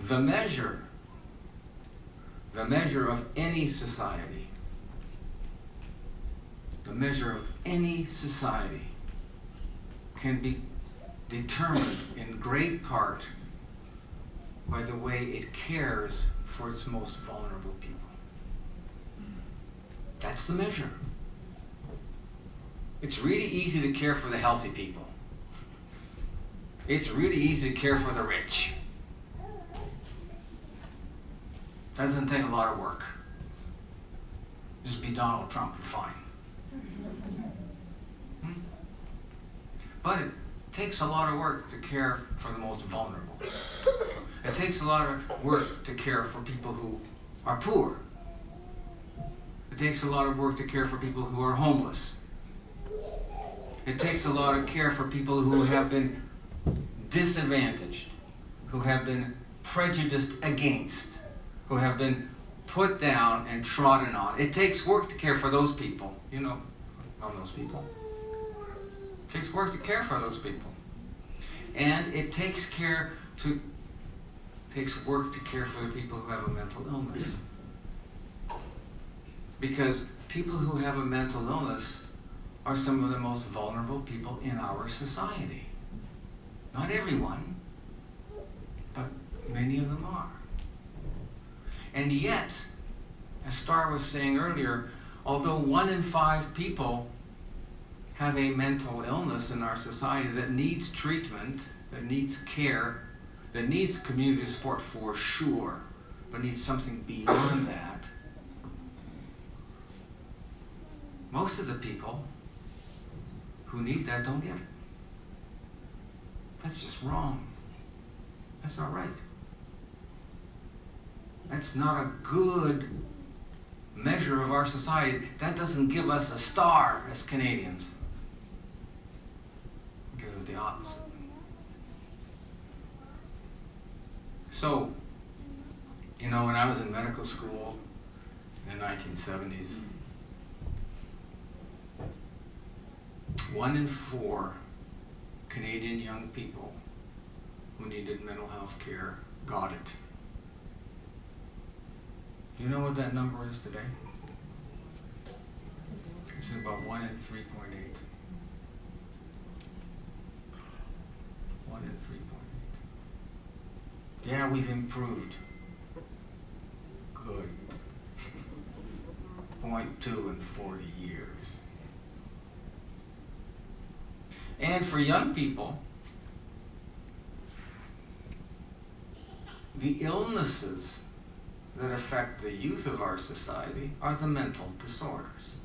the measure of any society, can be determined in great part by the way it cares for its most vulnerable people. That's the measure. It's really easy to care for the healthy people. It's really easy to care for the rich. Doesn't take a lot of work. Just be Donald Trump, you're fine. But it takes a lot of work to care for the most vulnerable. It takes a lot of work to care for people who are poor. It takes a lot of work to care for people who are homeless. It takes a lot of care for people who have been disadvantaged, who have been prejudiced against, who have been put down and trodden on. It takes work to care for those people. You know those people. It takes work to care for those people. And it takes work to care for the people who have a mental illness. Because people who have a mental illness are some of the most vulnerable people in our society. Not everyone, but many of them are. And yet, as Star was saying earlier, although 1 in 5 people have a mental illness in our society that needs treatment, that needs care, that needs community support for sure, but needs something beyond that, most of the people who need that don't get it. That's just wrong. That's not right. That's not a good measure of our society. That doesn't give us a star as Canadians. It gives us the opposite. So, when I was in medical school in the 1970s, 1 in 4 Canadian young people who needed mental health care got it. You know what that number is today? It's about 1 in 3.8. 1 in 3.8. Yeah, we've improved. Good. in 40 years. And for young people, the illnesses that affect the youth of our society are the mental disorders.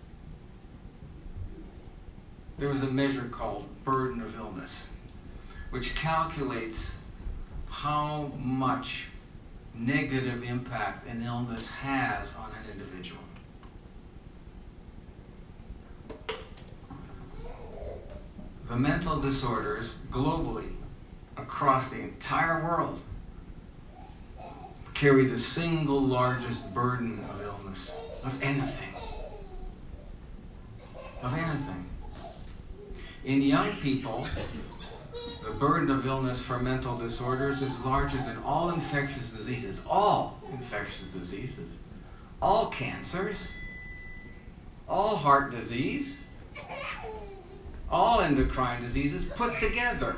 There was a measure called burden of illness, which calculates how much negative impact an illness has on an individual. The mental disorders globally, across the entire world, carry the single largest burden of illness, of anything. Of anything. In young people, the burden of illness for mental disorders is larger than all infectious diseases, all cancers, all heart disease, all endocrine diseases put together.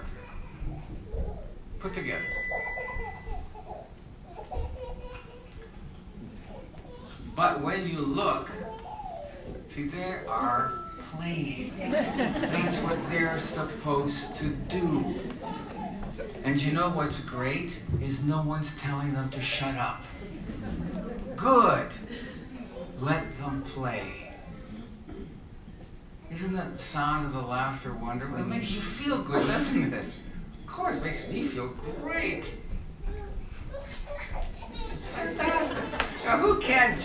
But when you look, see, they are playing. That's what they're supposed to do. And you know what's great is no one's telling them to shut up. Good. Let them play. Isn't that sound of the laughter wonderful? It makes you feel good, doesn't it? Of course, it makes me feel great. It's fantastic. Now, who can't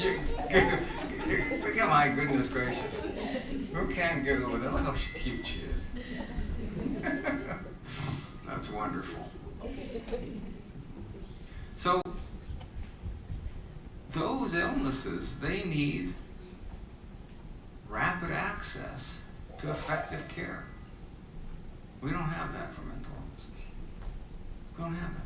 look at my goodness gracious. Who can't giggle with it? Look how cute she is. That's wonderful. So, those illnesses, they need rapid access to effective care. We don't have that for mental illnesses. We don't have that.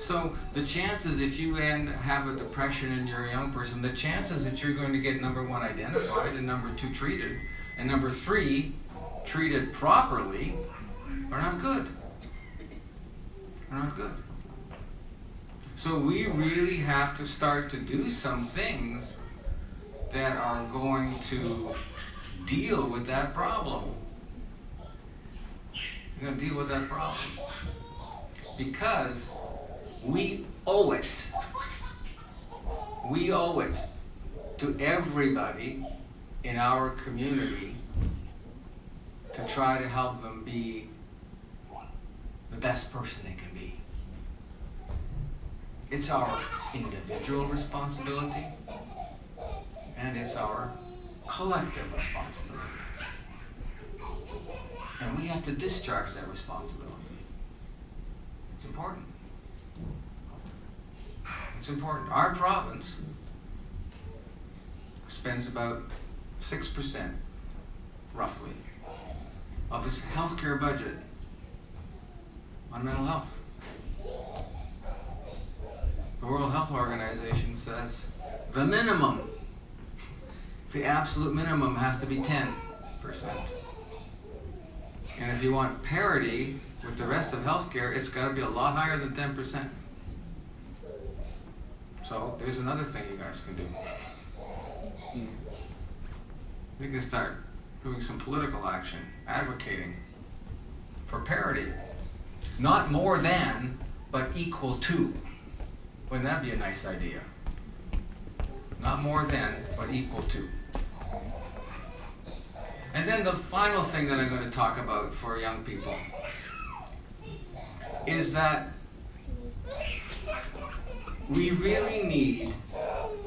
So the chances, if you have a depression and you're a young person, the chances that you're going to get, number one, identified, and number two, treated, and number three, treated properly, are not good. Are not good. So we really have to start to do some things that are going to deal with that problem. We're going to deal with that problem. Because we owe it. We owe it to everybody in our community to try to help them be the best person they can be. It's our individual responsibility, and it's our collective responsibility. And we have to discharge that responsibility. It's important. It's important. Our province spends about 6%, roughly, of its healthcare budget on mental health. The World Health Organization says the minimum, the absolute minimum has to be 10%. And if you want parity with the rest of healthcare, it's got to be a lot higher than 10%. So there's another thing you guys can do. We can start doing some political action, advocating for parity. Not more than, but equal to. Wouldn't that be a nice idea? Not more than, but equal to. And then the final thing that I'm going to talk about for young people is that we really need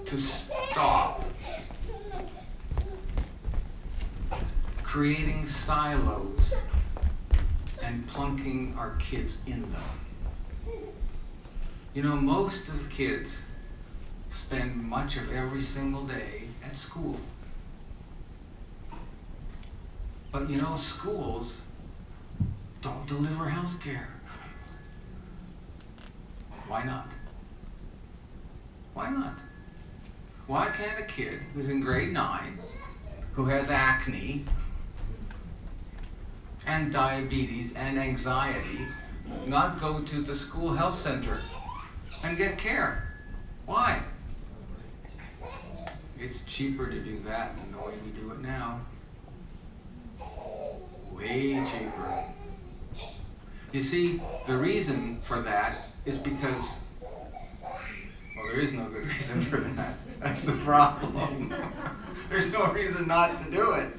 to stop creating silos and plunking our kids in them. You know, most of the kids spend much of every single day at school. But you know, schools don't deliver health care. Why not? Why not? Why can't a kid who's in grade 9, who has acne, and diabetes, and anxiety, not go to the school health center and get care? Why? It's cheaper to do that than the way we do it now. Way cheaper. You see, the reason for that is because, well, there is no good reason for that. That's the problem. There's no reason not to do it.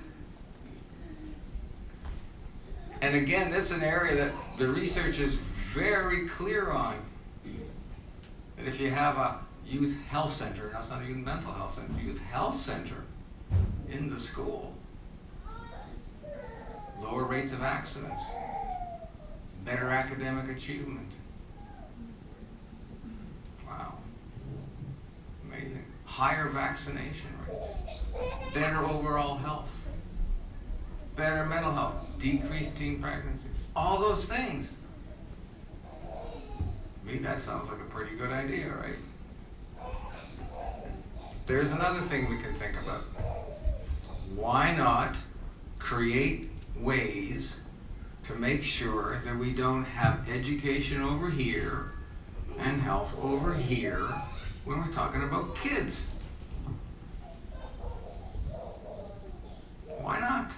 And again, that's an area that the research is very clear on. That if you have a youth health center, now it's not a youth mental health center, youth health center in the school, lower rates of accidents, better academic achievement. Wow. Amazing. Higher vaccination rates, better overall health, better mental health, decreased teen pregnancies, all those things. To me, that sounds like a pretty good idea, right? There's another thing we can think about. Why not create ways to make sure that we don't have education over here and health over here when we're talking about kids? Why not?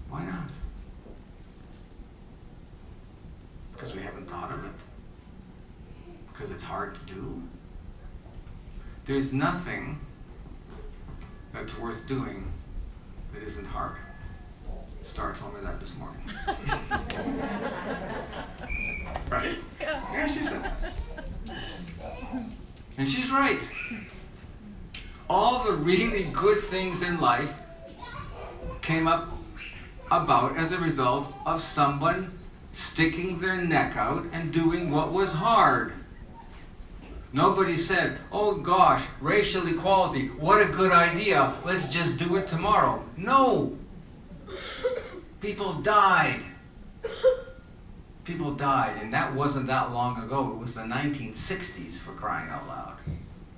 Why not? Because we haven't thought of it? Because it's hard to do? There's nothing that's worth doing that isn't hard. Star told me that this morning. Right? Yeah, she said that. And she's right. All the really good things in life came about as a result of someone sticking their neck out and doing what was hard. Nobody said, oh gosh, racial equality, what a good idea, let's just do it tomorrow. No! People died. People died, and that wasn't that long ago. It was the 1960s, for crying out loud.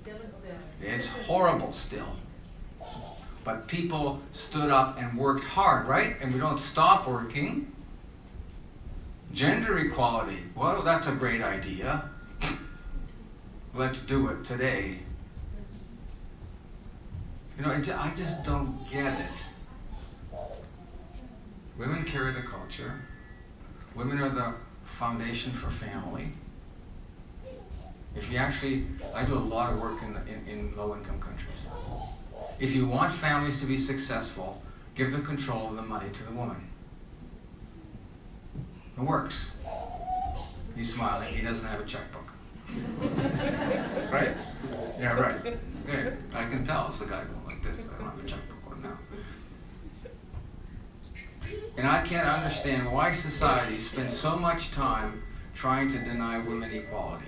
Still exists. It's horrible still. But people stood up and worked hard, right? And we don't stop working. Gender equality, well, that's a great idea. Let's do it today. You know, I just don't get it. Women carry the culture. Women are the foundation for family. If you actually, I do a lot of work in low-income countries. If you want families to be successful, give the control of the money to the woman. It works. He's smiling. He doesn't have a checkbook. Right? Yeah, right. Yeah, I can tell it's the guy going like this. I don't have a checkbook right now. And I can't understand why society spends so much time trying to deny women equality.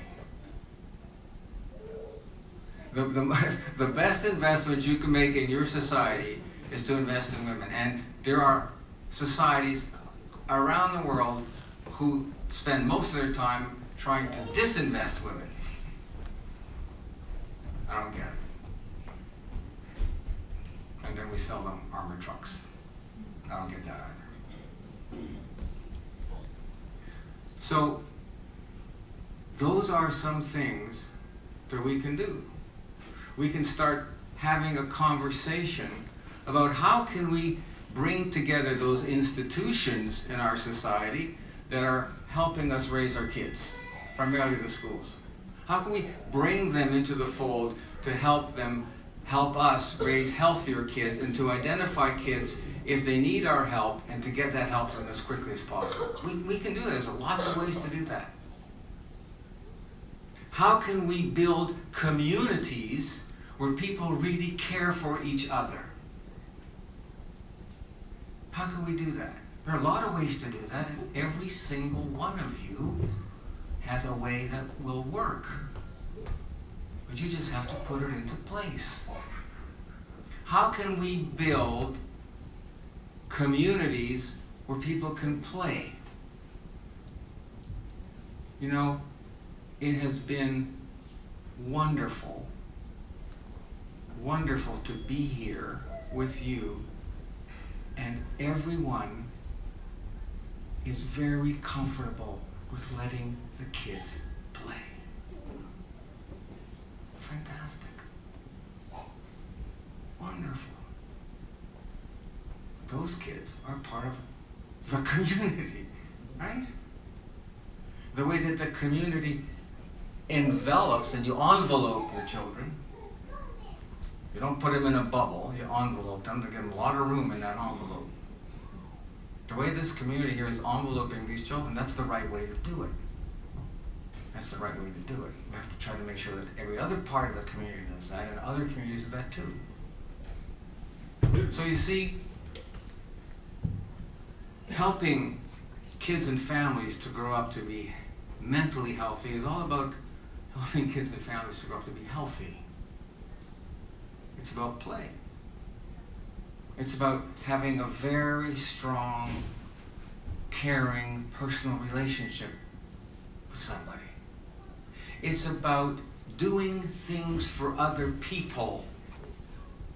The best investment you can make in your society is to invest in women. And there are societies around the world who spend most of their time trying to disinvest women. I don't get it. And then we sell them armored trucks. I don't get that either. So, those are some things that we can do. We can start having a conversation about how can we bring together those institutions in our society that are helping us raise our kids, primarily the schools. How can we bring them into the fold to help us raise healthier kids and to identify kids if they need our help and to get that help to them as quickly as possible? We can do that. There's lots of ways to do that. How can we build communities where people really care for each other? How can we do that? There are a lot of ways to do that, and every single one of you has a way that will work. But you just have to put it into place. How can we build communities where people can play? You know, it has been wonderful to be here with you, and everyone is very comfortable with letting the kids play. Fantastic. Wonderful. Those kids are part of the community, right? The way that the community envelops and you envelope your children. You don't put them in a bubble, you envelope them to give them a lot of room in that envelope. The way this community here is enveloping these children, that's the right way to do it. That's the right way to do it. We have to try to make sure that every other part of the community does that, and other communities do that too. So you see, helping kids and families to grow up to be mentally healthy is all about helping kids and families to grow up to be healthy. It's about play. It's about having a very strong, caring, personal relationship with somebody. It's about doing things for other people,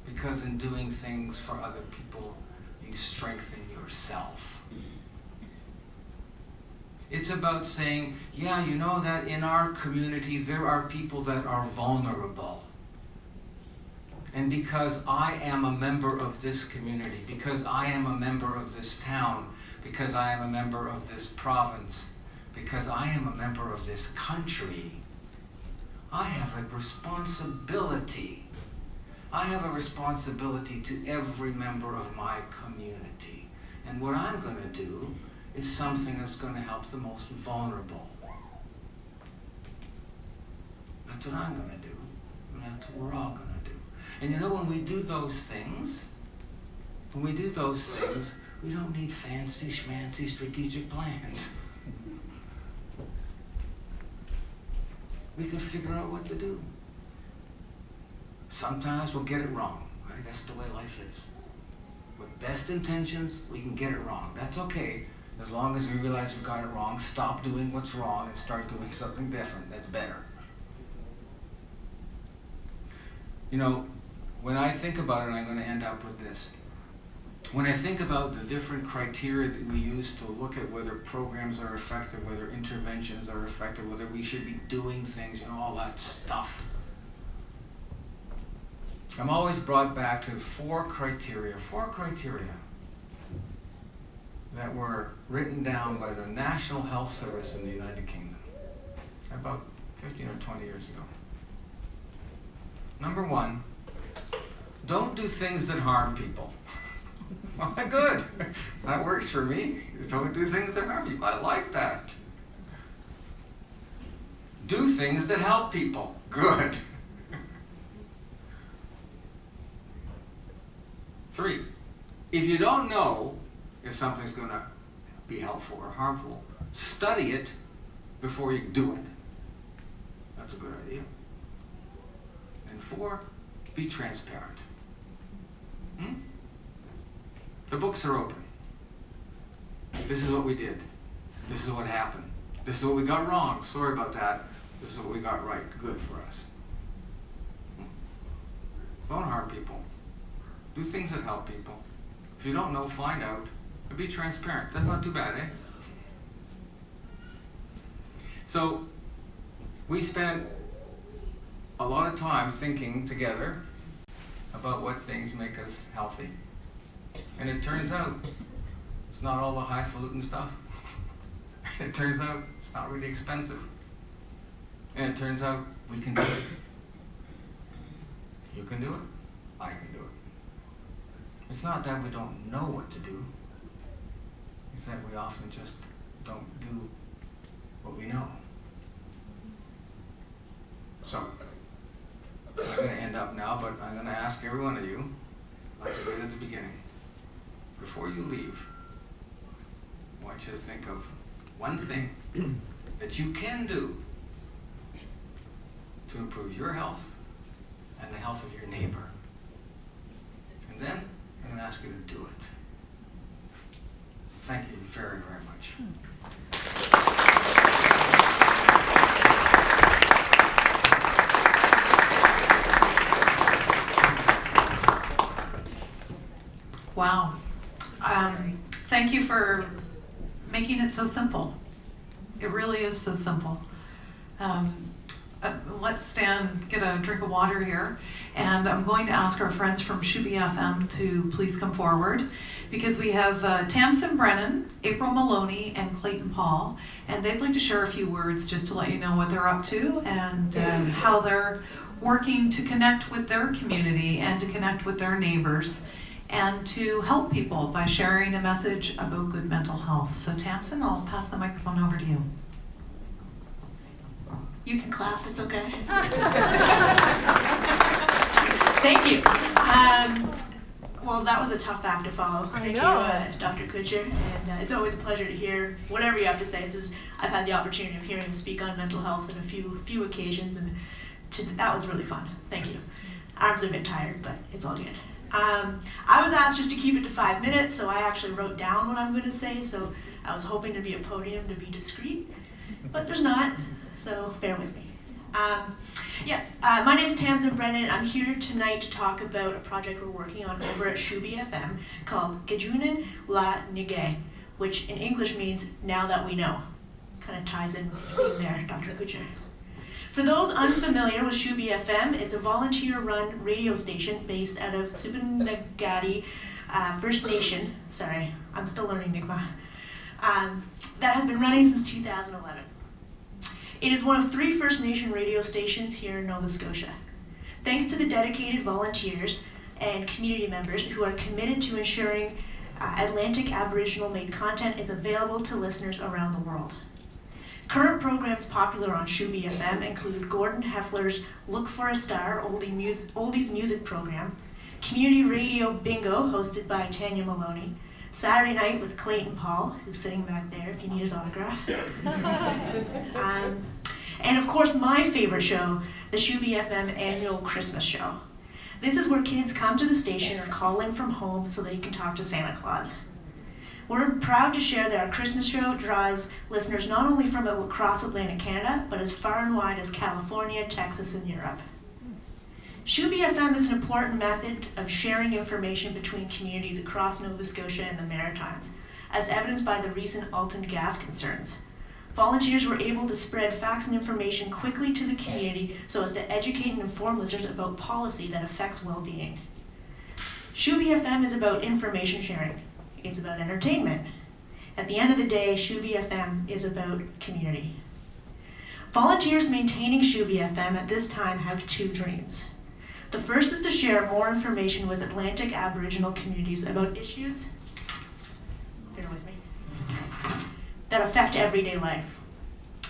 because in doing things for other people, you strengthen yourself. It's about saying, yeah, you know that in our community there are people that are vulnerable. And because I am a member of this community, because I am a member of this town, because I am a member of this province, because I am a member of this country, I have a responsibility. I have a responsibility to every member of my community. And what I'm going to do is something that's going to help the most vulnerable. That's what I'm going to do. And that's what we're all going to do. And you know, when we do those things, we don't need fancy schmancy strategic plans. We can figure out what to do. Sometimes we'll get it wrong, right? That's the way life is. With best intentions, we can get it wrong. That's okay, as long as we realize we got it wrong, stop doing what's wrong and start doing something different. That's better. You know, when I think about it, I'm going to end up with this. When I think about the different criteria that we use to look at whether programs are effective, whether interventions are effective, whether we should be doing things, all that stuff, I'm always brought back to four criteria that were written down by the National Health Service in the United Kingdom about 15 or 20 years ago. Number one, don't do things that harm people. Well, good. That works for me. Don't do things that harm people. I like that. Do things that help people. Good. 3, if you don't know if something's going to be helpful or harmful, study it before you do it. That's a good idea. And 4, be transparent. The books are open. This is what we did. This is what happened. This is what we got wrong. Sorry about that. This is what we got right. Good for us. Don't harm people. Do things that help people. If you don't know, find out. And be transparent. That's not too bad, eh? So, we spent a lot of time thinking together about what things make us healthy. And it turns out it's not all the highfalutin stuff. It turns out it's not really expensive. And it turns out we can do it. You can do it. I can do it. It's not that we don't know what to do. It's that we often just don't do what we know. So, I'm going to end up now, but I'm going to ask every one of you, like I did at the beginning, before you leave, I want you to think of one thing that you can do to improve your health and the health of your neighbor. And then I'm going to ask you to do it. Thank you very, very much. Wow. Thank you for making it so simple. It really is so simple. let's stand, get a drink of water here. And I'm going to ask our friends from Shuby FM to please come forward, because we have Tamsin Brennan, April Maloney, and Clayton Paul, and they'd like to share a few words just to let you know what they're up to and how they're working to connect with their community and to connect with their neighbors and to help people by sharing a message about good mental health. So Tamsin, I'll pass the microphone over to you. You can clap, it's okay. Thank you. Well, that was a tough act to follow. Thank you, Dr. Kutcher. And it's always a pleasure to hear whatever you have to say. I've had the opportunity of hearing him speak on mental health on a few occasions, and that was really fun. Thank you. Arms are a bit tired, but it's all good. I was asked just to keep it to 5 minutes, so I actually wrote down what I'm going to say. So I was hoping to be a podium to be discreet, but there's not. So bear with me. My name is Tamsin Brennan. I'm here tonight to talk about a project we're working on over at Shuby FM called Gejunen La Nige, which in English means now that we know. Kind of ties in with the theme there, Dr. Kutcher. For those unfamiliar with Shuby FM, it's a volunteer-run radio station based out of Subunagadi First Nation. Sorry, I'm still learning Mi'kmaq. That has been running since 2011. It is one of 3 First Nation radio stations here in Nova Scotia. Thanks to the dedicated volunteers and community members who are committed to ensuring Atlantic Aboriginal-made content is available to listeners around the world. Current programs popular on Shuby FM include Gordon Heffler's Look for a Star Oldies Music program, Community Radio Bingo hosted by Tanya Maloney, Saturday Night with Clayton Paul, who's sitting back there if you need his autograph. And of course my favorite show, the Shuby FM annual Christmas show. This is where kids come to the station or call in from home so they can talk to Santa Claus. We're proud to share that our Christmas show draws listeners not only from across Atlantic Canada, but as far and wide as California, Texas, and Europe. Shuby FM is an important method of sharing information between communities across Nova Scotia and the Maritimes, as evidenced by the recent Alton gas concerns. Volunteers were able to spread facts and information quickly to the community so as to educate and inform listeners about policy that affects well-being. Shuby FM is about information sharing. It's about entertainment. At the end of the day, Shuby FM is about community. Volunteers maintaining Shuby FM at this time have 2 dreams. The first is to share more information with Atlantic Aboriginal communities about issues, bear with me, that affect everyday life.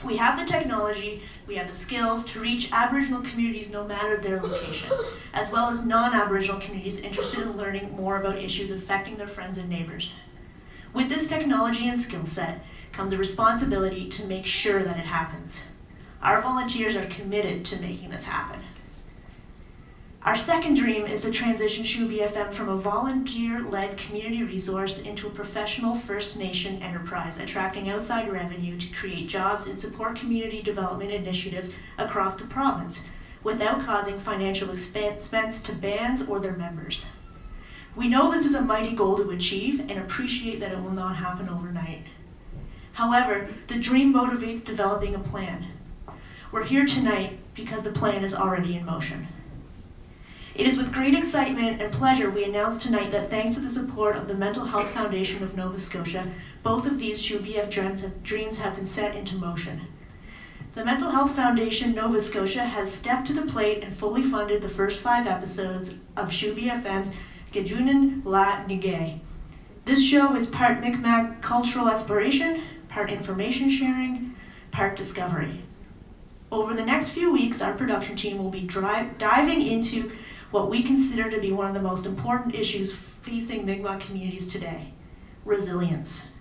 We have the technology, we have the skills to reach Aboriginal communities no matter their location, as well as non-Aboriginal communities interested in learning more about issues affecting their friends and neighbors. With this technology and skill set comes a responsibility to make sure that it happens. Our volunteers are committed to making this happen. Our second dream is to transition Shuby FM from a volunteer-led community resource into a professional First Nation enterprise, attracting outside revenue to create jobs and support community development initiatives across the province, without causing financial expense to bands or their members. We know this is a mighty goal to achieve and appreciate that it will not happen overnight. However, the dream motivates developing a plan. We're here tonight because the plan is already in motion. It is with great excitement and pleasure we announce tonight that thanks to the support of the Mental Health Foundation of Nova Scotia, both of these Shuby dreams have been set into motion. The Mental Health Foundation Nova Scotia has stepped to the plate and fully funded the first 5 episodes of Shuby FM's Gejunen La Nige. This show is part Mi'kmaq cultural exploration, part information sharing, part discovery. Over the next few weeks, our production team will be diving into what we consider to be one of the most important issues facing Mi'kmaq communities today: resilience.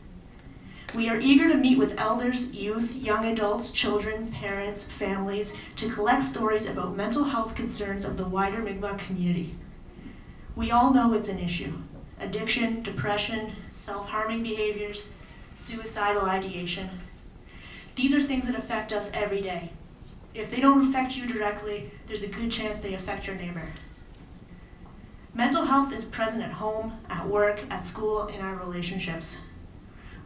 We are eager to meet with elders, youth, young adults, children, parents, families, to collect stories about mental health concerns of the wider Mi'kmaq community. We all know it's an issue: addiction, depression, self-harming behaviors, suicidal ideation. These are things that affect us every day. If they don't affect you directly, there's a good chance they affect your neighbor. Mental health is present at home, at work, at school, in our relationships.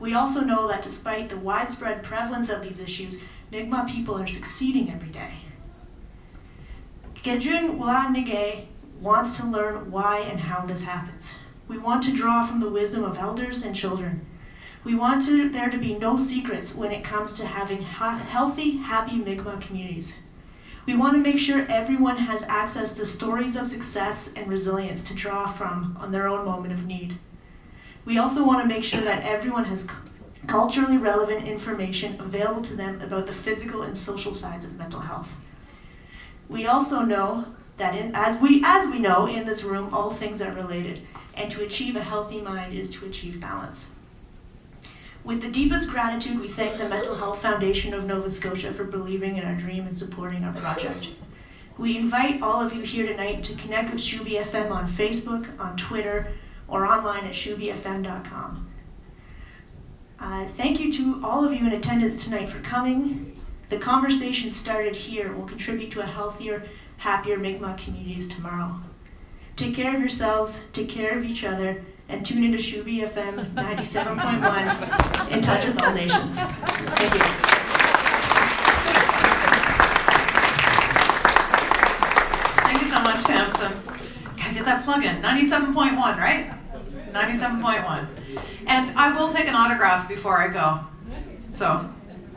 We also know that despite the widespread prevalence of these issues, Mi'kmaq people are succeeding every day. Gedjun Wahnige wants to learn why and how this happens. We want to draw from the wisdom of elders and children. We want there to be no secrets when it comes to having healthy, happy Mi'kmaq communities. We want to make sure everyone has access to stories of success and resilience to draw from on their own moment of need. We also want to make sure that everyone has culturally relevant information available to them about the physical and social sides of mental health. We also know that as we know in this room, all things are related, and to achieve a healthy mind is to achieve balance. With the deepest gratitude, we thank the Mental Health Foundation of Nova Scotia for believing in our dream and supporting our project. We invite all of you here tonight to connect with Shubi FM on Facebook, on Twitter, or online at shubifm.com. Thank you to all of you in attendance tonight for coming. The conversation started here will contribute to a healthier, happier Mi'kmaq communities tomorrow. Take care of yourselves, take care of each other, and tune into Shubi FM 97.1 in touch with all nations. Thank you. Thank you so much, Tamsin. Gotta get that plug in. 97.1, right? 97.1. And I will take an autograph before I go. So,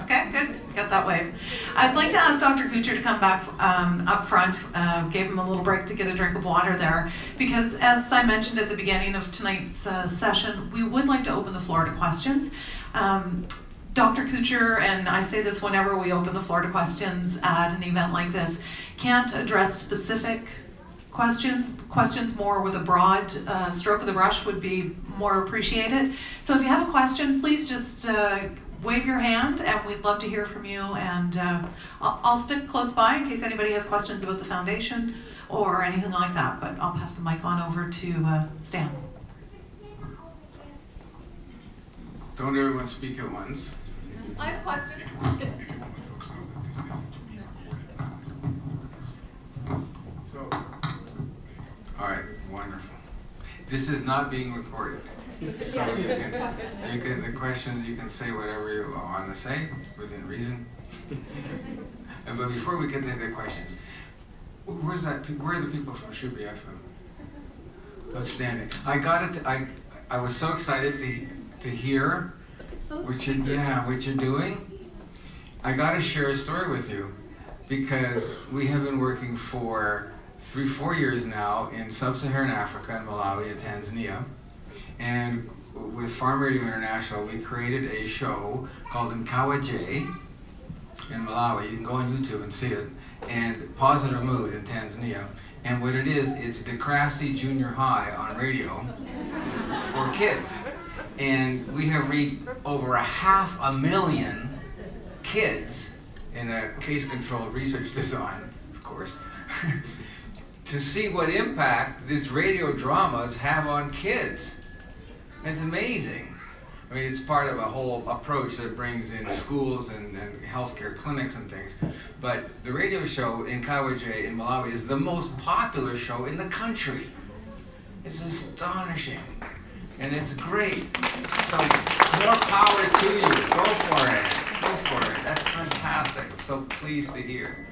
okay, good. Got that wave. I'd like to ask Dr. Kutcher to come back up front. Gave him a little break to get a drink of water there, because as I mentioned at the beginning of tonight's session, we would like to open the floor to questions. Dr. Kutcher, and I say this whenever we open the floor to questions at an event like this, can't address specific questions. Questions more with a broad stroke of the brush would be more appreciated. So if you have a question, please just wave your hand, and we'd love to hear from you. And I'll stick close by in case anybody has questions about the foundation or anything like that. But I'll pass the mic on over to Stan. Don't everyone speak at once. I have a question. So, all right, wonderful. This is not being recorded. So the questions, you can say whatever you want to say within reason. But before we get to the questions, where are the people from Shubi FM? Outstanding. I was so excited to hear what you're doing. I got to share a story with you, because we have been working for 3-4 years now in sub-Saharan Africa, in Malawi and Tanzania. And with Farm Radio International, we created a show called Nkawa J in Malawi. You can go on YouTube and see it. And Positive Mood in Tanzania. And what it is, it's Degrassi Junior High on radio for kids. And we have reached over 500,000 kids in a case-controlled research design, of course, to see what impact these radio dramas have on kids. It's amazing. I mean, it's part of a whole approach that brings in schools and healthcare clinics and things. But the radio show in Kawaje in Malawi is the most popular show in the country. It's astonishing. And it's great. So more power to you. Go for it. Go for it. That's fantastic. I'm so pleased to hear.